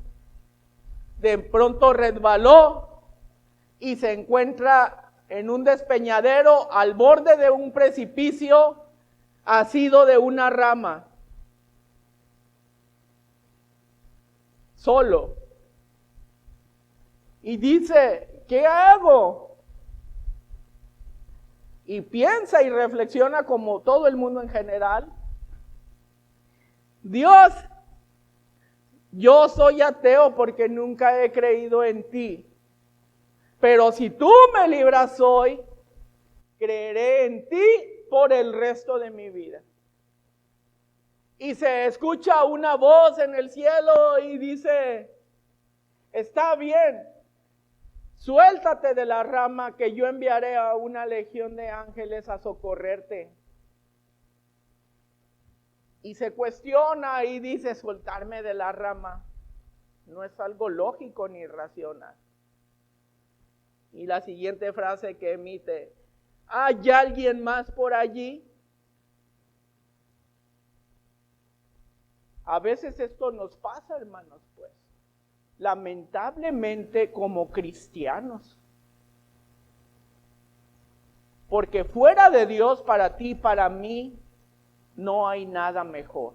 de pronto resbaló y se encuentra en un despeñadero al borde de un precipicio asido de una rama, solo. Y dice, ¿qué hago? Y piensa y reflexiona como todo el mundo en general. Dios, yo soy ateo porque nunca he creído en ti. Pero si tú me libras hoy, creeré en ti por el resto de mi vida. Y se escucha una voz en el cielo y dice, está bien, suéltate de la rama que yo enviaré a una legión de ángeles a socorrerte. Y se cuestiona y dice, soltarme de la rama no es algo lógico ni racional. Y la siguiente frase que emite, ¿hay alguien más por allí? A veces esto nos pasa, hermanos, pues. lamentablemente como cristianos. Porque fuera de Dios, para ti y para mí, no hay nada mejor.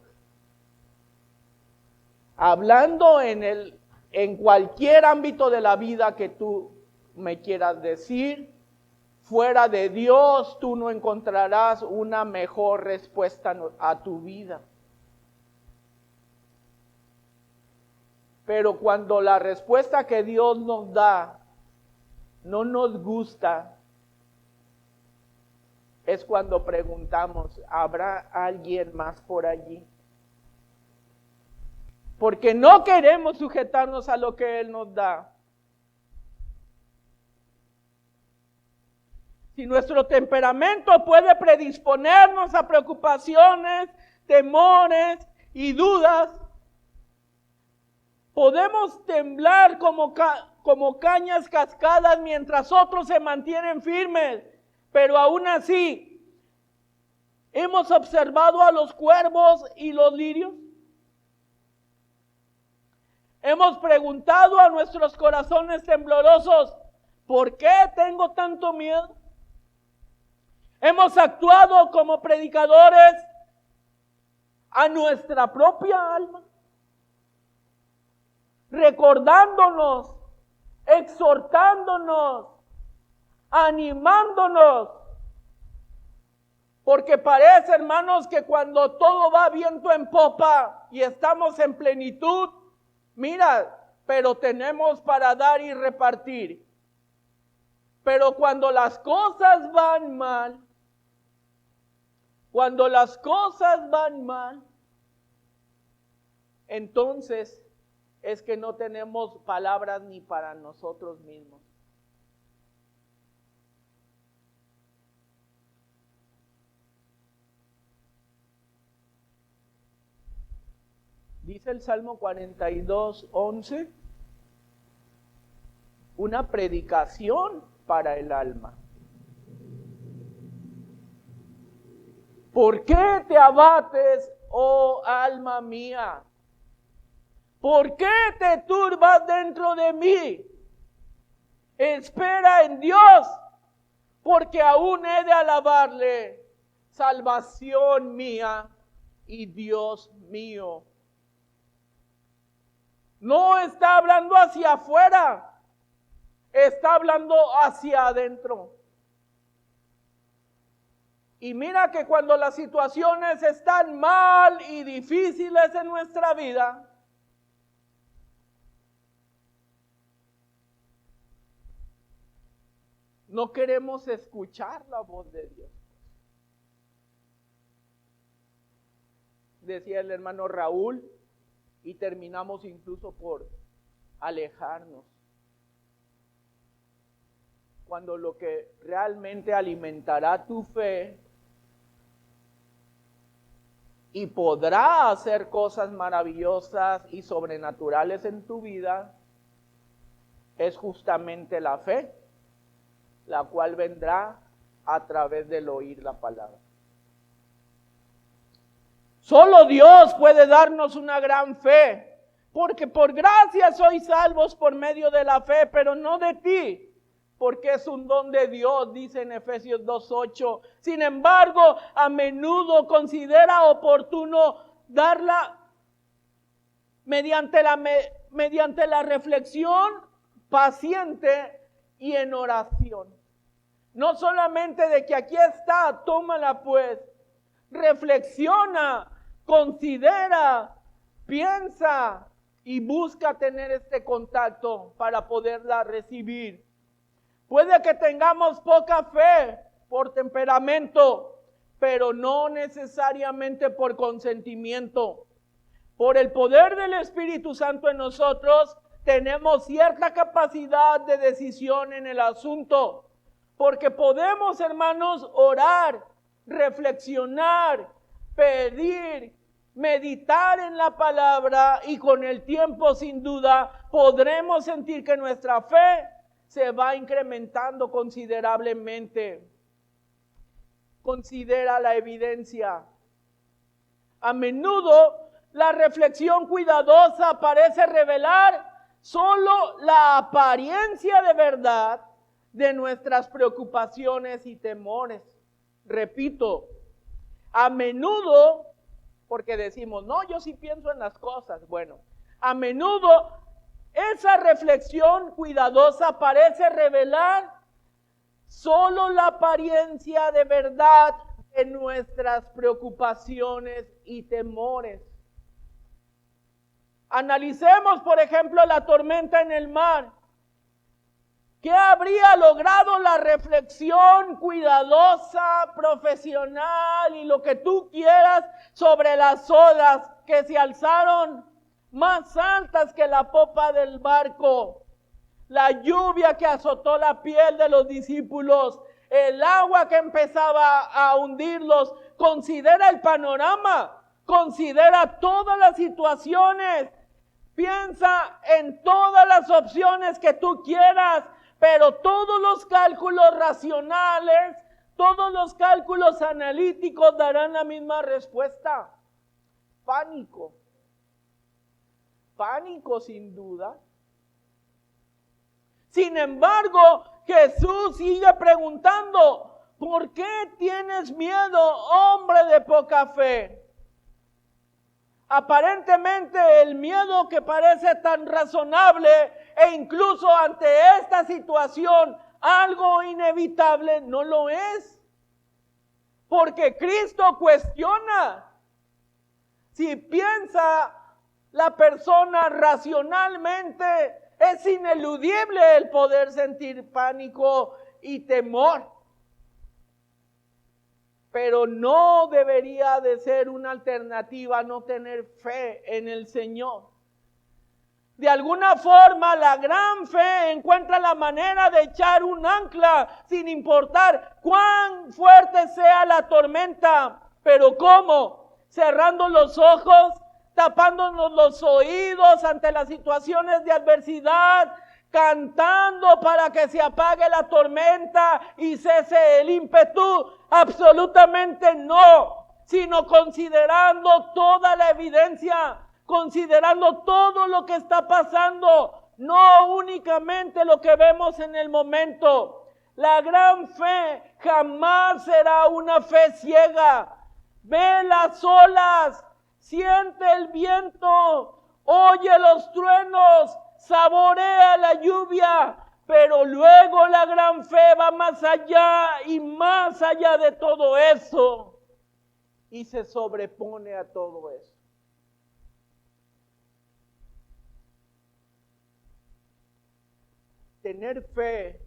Hablando en cualquier ámbito de la vida que tú me quieras decir, fuera de Dios tú no encontrarás una mejor respuesta a tu vida. Pero cuando la respuesta que Dios nos da no nos gusta, es cuando preguntamos, ¿habrá alguien más por allí? Porque no queremos sujetarnos a lo que Él nos da. Si nuestro temperamento puede predisponernos a preocupaciones, temores y dudas, podemos temblar como cañas cascadas mientras otros se mantienen firmes. Pero aún así, ¿hemos observado a los cuervos y los lirios? Hemos preguntado a nuestros corazones temblorosos, ¿por qué tengo tanto miedo? Hemos actuado como predicadores a nuestra propia alma, recordándonos, exhortándonos, animándonos, porque parece, hermanos, que cuando todo va viento en popa y estamos en plenitud, mira, pero tenemos para dar y repartir. Pero cuando las cosas van mal, entonces es que no tenemos palabras ni para nosotros mismos. Dice el Salmo 42:11, una predicación para el alma. ¿Por qué te abates, oh alma mía? ¿Por qué te turbas dentro de mí? Espera en Dios, porque aún he de alabarle, salvación mía y Dios mío. No está hablando hacia afuera, está hablando hacia adentro. Y mira que cuando las situaciones están mal y difíciles en nuestra vida, no queremos escuchar la voz de Dios. Decía el hermano Raúl, y terminamos incluso por alejarnos. Cuando lo que realmente alimentará tu fe y podrá hacer cosas maravillosas y sobrenaturales en tu vida es justamente la fe, la cual vendrá a través del oír la palabra. Solo Dios puede darnos una gran fe, porque por gracia sois salvos por medio de la fe, pero no de ti, porque es un don de Dios, dice en Efesios 2:8. Sin embargo, a menudo considera oportuno darla mediante la reflexión paciente y en oración. No solamente de que aquí está, tómala pues, reflexiona, considera, piensa y busca tener este contacto para poderla recibir. Puede que tengamos poca fe por temperamento, pero no necesariamente por consentimiento. Por el poder del Espíritu Santo en nosotros, tenemos cierta capacidad de decisión en el asunto, porque podemos, hermanos, orar, reflexionar, pedir, meditar en la palabra, y con el tiempo, sin duda, podremos sentir que nuestra fe se va incrementando considerablemente. Considera la evidencia. A menudo la reflexión cuidadosa parece revelar solo la apariencia de verdad de nuestras preocupaciones y temores. Repito, a menudo, porque decimos, no, yo sí pienso en las cosas. Bueno, a menudo esa reflexión cuidadosa parece revelar solo la apariencia de verdad de nuestras preocupaciones y temores. Analicemos, por ejemplo, la tormenta en el mar. ¿Qué habría logrado la reflexión cuidadosa, profesional y lo que tú quieras sobre las olas que se alzaron más altas que la popa del barco? La lluvia que azotó la piel de los discípulos, el agua que empezaba a hundirlos. Considera el panorama, considera todas las situaciones, piensa en todas las opciones que tú quieras, pero todos los cálculos racionales, todos los cálculos analíticos darán la misma respuesta. Pánico. Pánico sin duda. Sin embargo, Jesús sigue preguntando, ¿por qué tienes miedo, hombre de poca fe? Aparentemente el miedo que parece tan razonable e incluso ante esta situación algo inevitable no lo es. Porque Cristo cuestiona. Si piensa la persona racionalmente, es ineludible el poder sentir pánico y temor. Pero no debería de ser una alternativa no tener fe en el Señor. De alguna forma, la gran fe encuentra la manera de echar un ancla sin importar cuán fuerte sea la tormenta. Pero ¿cómo? Cerrando los ojos, tapándonos los oídos ante las situaciones de adversidad, cantando para que se apague la tormenta y cese el ímpetu. Absolutamente no, sino considerando toda la evidencia, considerando todo lo que está pasando, no únicamente lo que vemos en el momento. La gran fe jamás será una fe ciega. Ve las olas, siente el viento, oye los truenos, saborea la lluvia, pero luego la gran fe va más allá y más allá de todo eso y se sobrepone a todo eso. Tener fe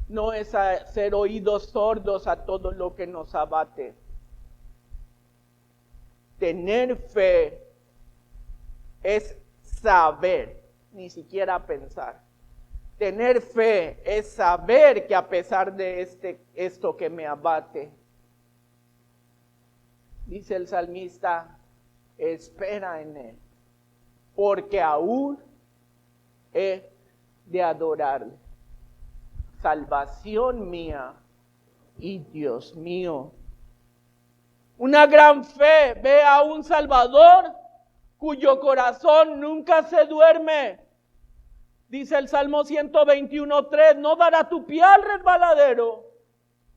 no es hacer oídos sordos a todo lo que nos abate. Tener fe es saber, ni siquiera pensar. Tener fe es saber que a pesar de esto que me abate, dice el salmista, espera en Él, porque aún he de adorarle. Salvación mía y Dios mío. Una gran fe ve a un Salvador cuyo corazón nunca se duerme. Dice el Salmo 121:3, no dará tu pie al resbaladero,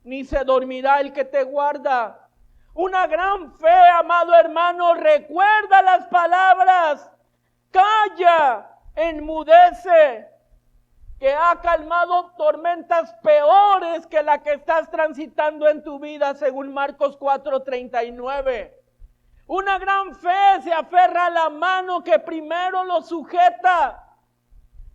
ni se dormirá el que te guarda. Una gran fe, amado hermano, recuerda las palabras, calla, enmudece, que ha calmado tormentas peores que la que estás transitando en tu vida, según Marcos 4:39. Una gran fe se aferra a la mano que primero lo sujeta.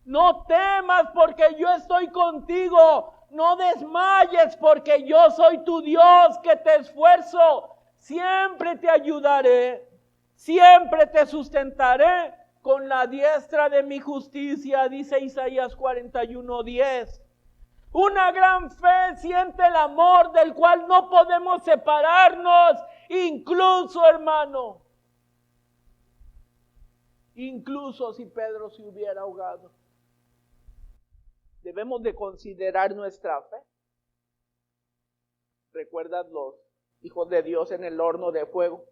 No temas porque yo estoy contigo. No desmayes porque yo soy tu Dios que te esfuerzo. Siempre te ayudaré. Siempre te sustentaré con la diestra de mi justicia, dice Isaías 41:10. Una gran fe siente el amor del cual no podemos separarnos, incluso, hermano, incluso si Pedro se hubiera ahogado. Debemos de considerar nuestra fe. ¿Recuerdas los hijos de Dios en el horno de fuego?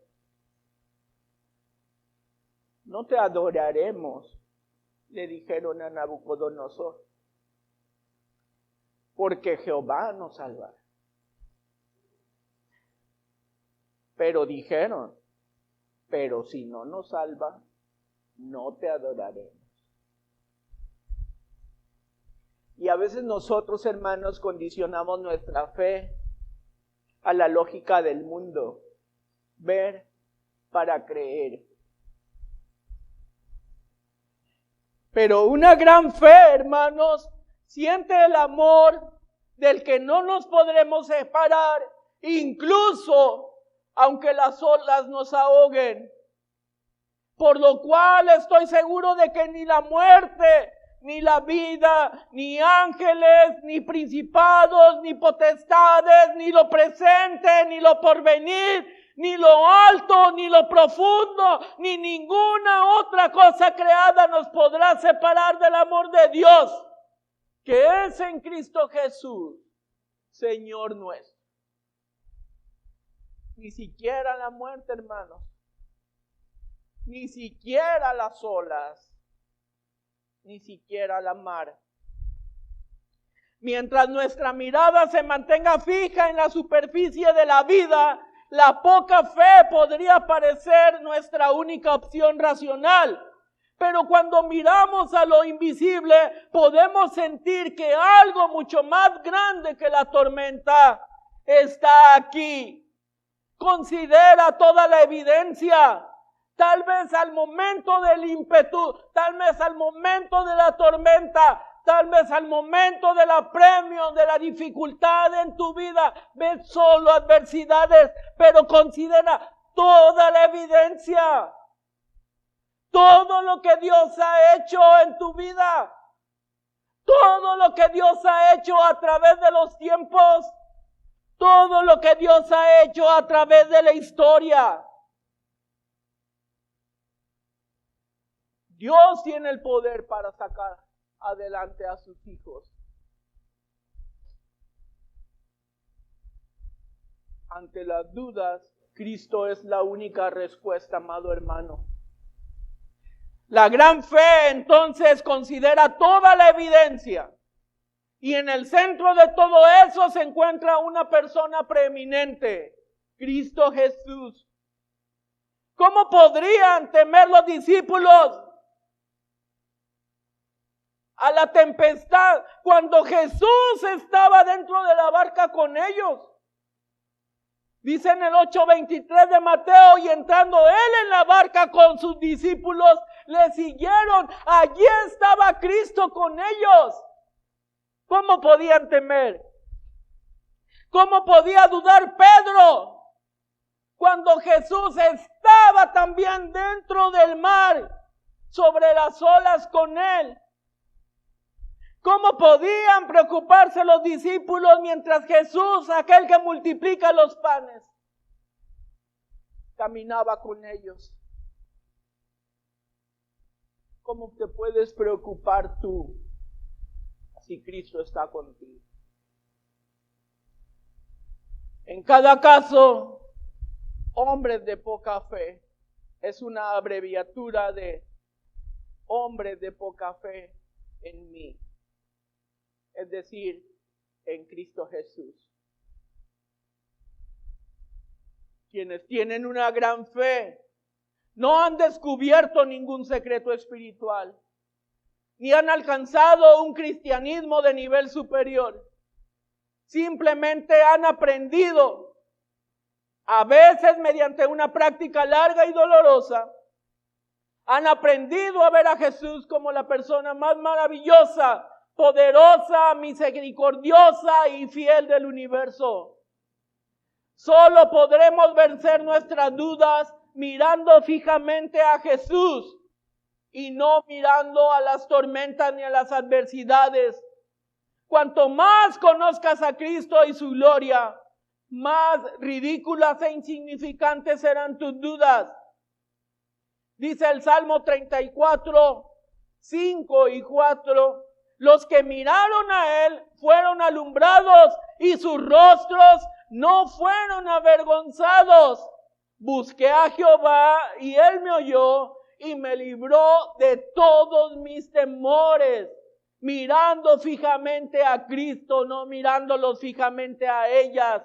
no te adoraremos, le dijeron a Nabucodonosor, porque Jehová nos salvará. Pero dijeron, pero si no nos salva, no te adoraremos. Y a veces nosotros, hermanos, condicionamos nuestra fe a la lógica del mundo. Ver para creer. Pero una gran fe, hermanos, siente el amor del que no nos podremos separar, incluso aunque las olas nos ahoguen. Por lo cual estoy seguro de que ni la muerte, ni la vida, ni ángeles, ni principados, ni potestades, ni lo presente, ni lo porvenir, ni lo alto, ni lo profundo, ni ninguna otra cosa creada nos podrá separar del amor de Dios, que es en Cristo Jesús, Señor nuestro. Ni siquiera la muerte, hermanos, ni siquiera las olas, ni siquiera la mar. Mientras nuestra mirada se mantenga fija en la superficie de la vida, la poca fe podría parecer nuestra única opción racional. Pero cuando miramos a lo invisible, podemos sentir que algo mucho más grande que la tormenta está aquí. Considera toda la evidencia. Tal vez al momento del ímpetu, tal vez al momento de la tormenta, tal vez al momento del apremio, de la dificultad en tu vida, ves solo adversidades, pero considera toda la evidencia, todo lo que Dios ha hecho en tu vida, todo lo que Dios ha hecho a través de los tiempos, todo lo que Dios ha hecho a través de la historia. Dios tiene el poder para sacar adelante a sus hijos. Ante las dudas, Cristo es la única respuesta, amado hermano. La gran fe, entonces, considera toda la evidencia. Y en el centro de todo eso se encuentra una persona preeminente, Cristo Jesús. ¿Cómo podrían temer los discípulos a la tempestad cuando Jesús estaba dentro de la barca con ellos? Dice en el 8:23 de Mateo, y entrando él en la barca con sus discípulos, le siguieron. Allí estaba Cristo con ellos. ¿Cómo podían temer? ¿Cómo podía dudar Pedro cuando Jesús estaba también dentro del mar, sobre las olas con él? ¿Cómo podían preocuparse los discípulos mientras Jesús, aquel que multiplica los panes, caminaba con ellos? ¿Cómo te puedes preocupar tú si Cristo está contigo? En cada caso, hombres de poca fe es una abreviatura de hombres de poca fe en mí. Es decir, en Cristo Jesús. Quienes tienen una gran fe no han descubierto ningún secreto espiritual, ni han alcanzado un cristianismo de nivel superior. Simplemente han aprendido, a veces mediante una práctica larga y dolorosa, han aprendido a ver a Jesús como la persona más maravillosa, poderosa, misericordiosa y fiel del universo. Solo podremos vencer nuestras dudas mirando fijamente a Jesús y no mirando a las tormentas ni a las adversidades. Cuanto más conozcas a Cristo y su gloria, más ridículas e insignificantes serán tus dudas. Dice el Salmo 34, 5 y 4, los que miraron a él fueron alumbrados y sus rostros no fueron avergonzados. Busqué a Jehová y él me oyó y me libró de todos mis temores, mirando fijamente a Cristo, no mirándolos fijamente a ellas.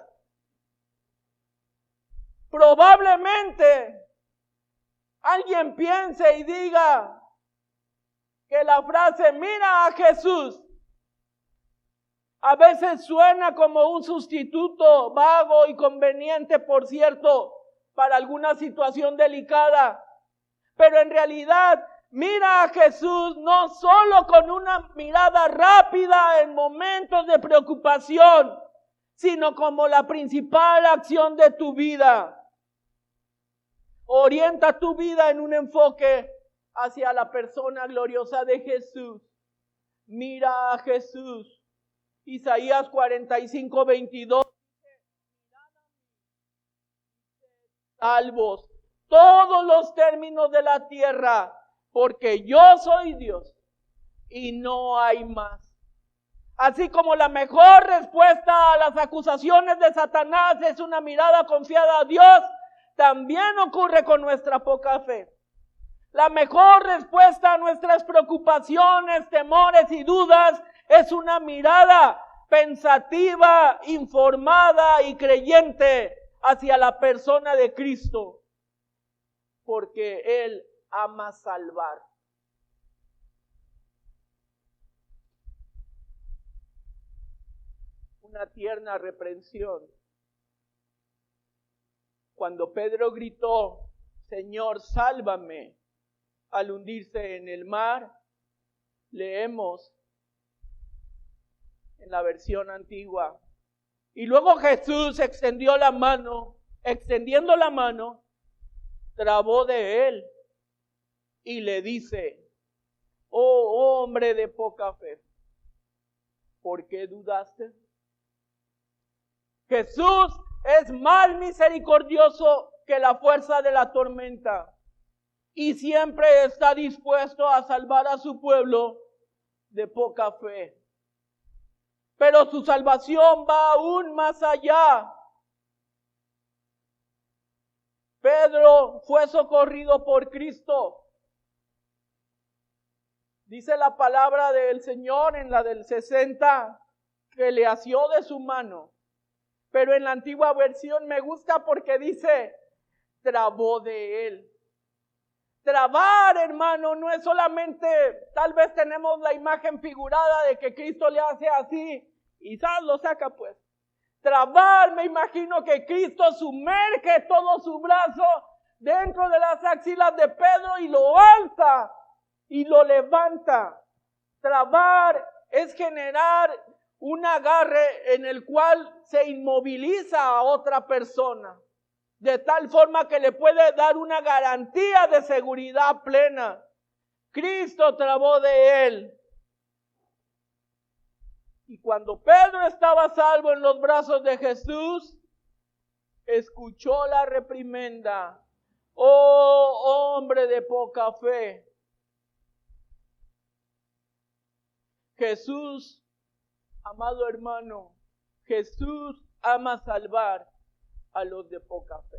Probablemente alguien piense y diga que la frase "mira a Jesús" a veces suena como un sustituto vago y conveniente, por cierto, para alguna situación delicada. Pero en realidad, mira a Jesús no solo con una mirada rápida en momentos de preocupación, sino como la principal acción de tu vida. Orienta tu vida en un enfoque hacia la persona gloriosa de Jesús. Mira a Jesús. Isaías 45:22. Salvos todos los términos de la tierra, porque yo soy Dios y no hay más. Así como la mejor respuesta a las acusaciones de Satanás es una mirada confiada a Dios, también ocurre con nuestra poca fe. La mejor respuesta a nuestras preocupaciones, temores y dudas es una mirada pensativa, informada y creyente hacia la persona de Cristo, porque Él ama salvar. Una tierna reprensión. Cuando Pedro gritó, "Señor, sálvame", al hundirse en el mar, leemos en la versión antigua: "Y luego Jesús extendiendo la mano, trabó de él y le dice: oh hombre de poca fe, ¿por qué dudaste?". Jesús es más misericordioso que la fuerza de la tormenta y siempre está dispuesto a salvar a su pueblo de poca fe. Pero su salvación va aún más allá. Pedro fue socorrido por Cristo. Dice la palabra del Señor en la del 60 que le asió de su mano. Pero en la antigua versión me gusta porque dice: trabó de él. Trabar, hermano, no es solamente, tal vez tenemos la imagen figurada de que Cristo le hace así y lo saca pues. Trabar, me imagino que Cristo sumerge todo su brazo dentro de las axilas de Pedro y lo alza y lo levanta. Trabar es generar un agarre en el cual se inmoviliza a otra persona, de tal forma que le puede dar una garantía de seguridad plena. Cristo trabó de él. Y cuando Pedro estaba salvo en los brazos de Jesús, escuchó la reprimenda: oh hombre de poca fe. Jesús, amado hermano, Jesús ama salvar a los de poca fe.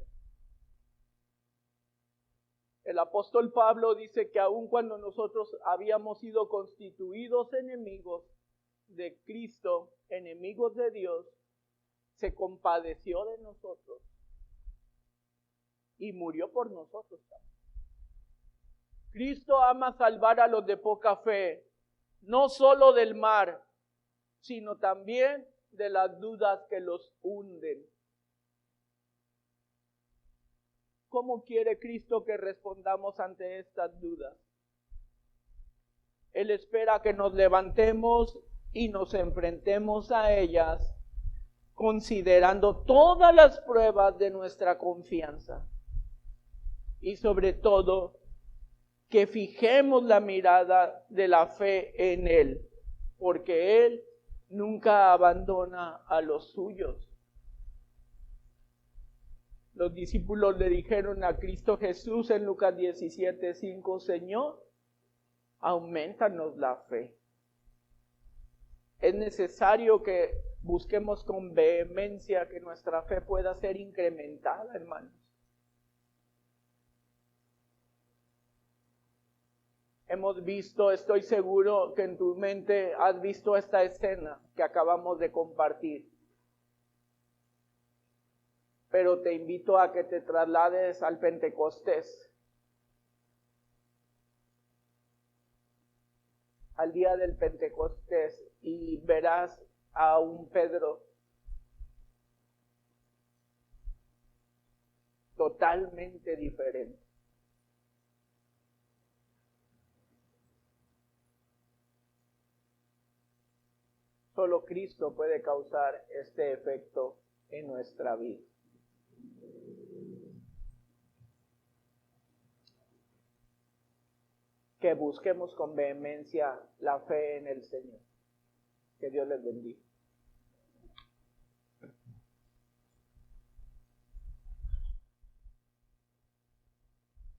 El apóstol Pablo dice que aun cuando nosotros habíamos sido constituidos enemigos de Cristo, enemigos de Dios, se compadeció de nosotros y murió por nosotros también. Cristo ama salvar a los de poca fe, no solo del mar, sino también de las dudas que los hunden. ¿Cómo quiere Cristo que respondamos ante estas dudas? Él espera que nos levantemos y nos enfrentemos a ellas, considerando todas las pruebas de nuestra confianza. Y sobre todo, que fijemos la mirada de la fe en Él, porque Él nunca abandona a los suyos. Los discípulos le dijeron a Cristo Jesús en Lucas 17:5: Señor, aumentanos la fe. Es necesario que busquemos con vehemencia que nuestra fe pueda ser incrementada, hermanos. hemos visto, estoy seguro que en tu mente has visto esta escena que acabamos de compartir. Pero te invito a que te traslades al Pentecostés, al día del Pentecostés, y verás a un Pedro totalmente diferente. Solo Cristo puede causar este efecto en nuestra vida. Que busquemos con vehemencia la fe en el Señor. Que Dios les bendiga.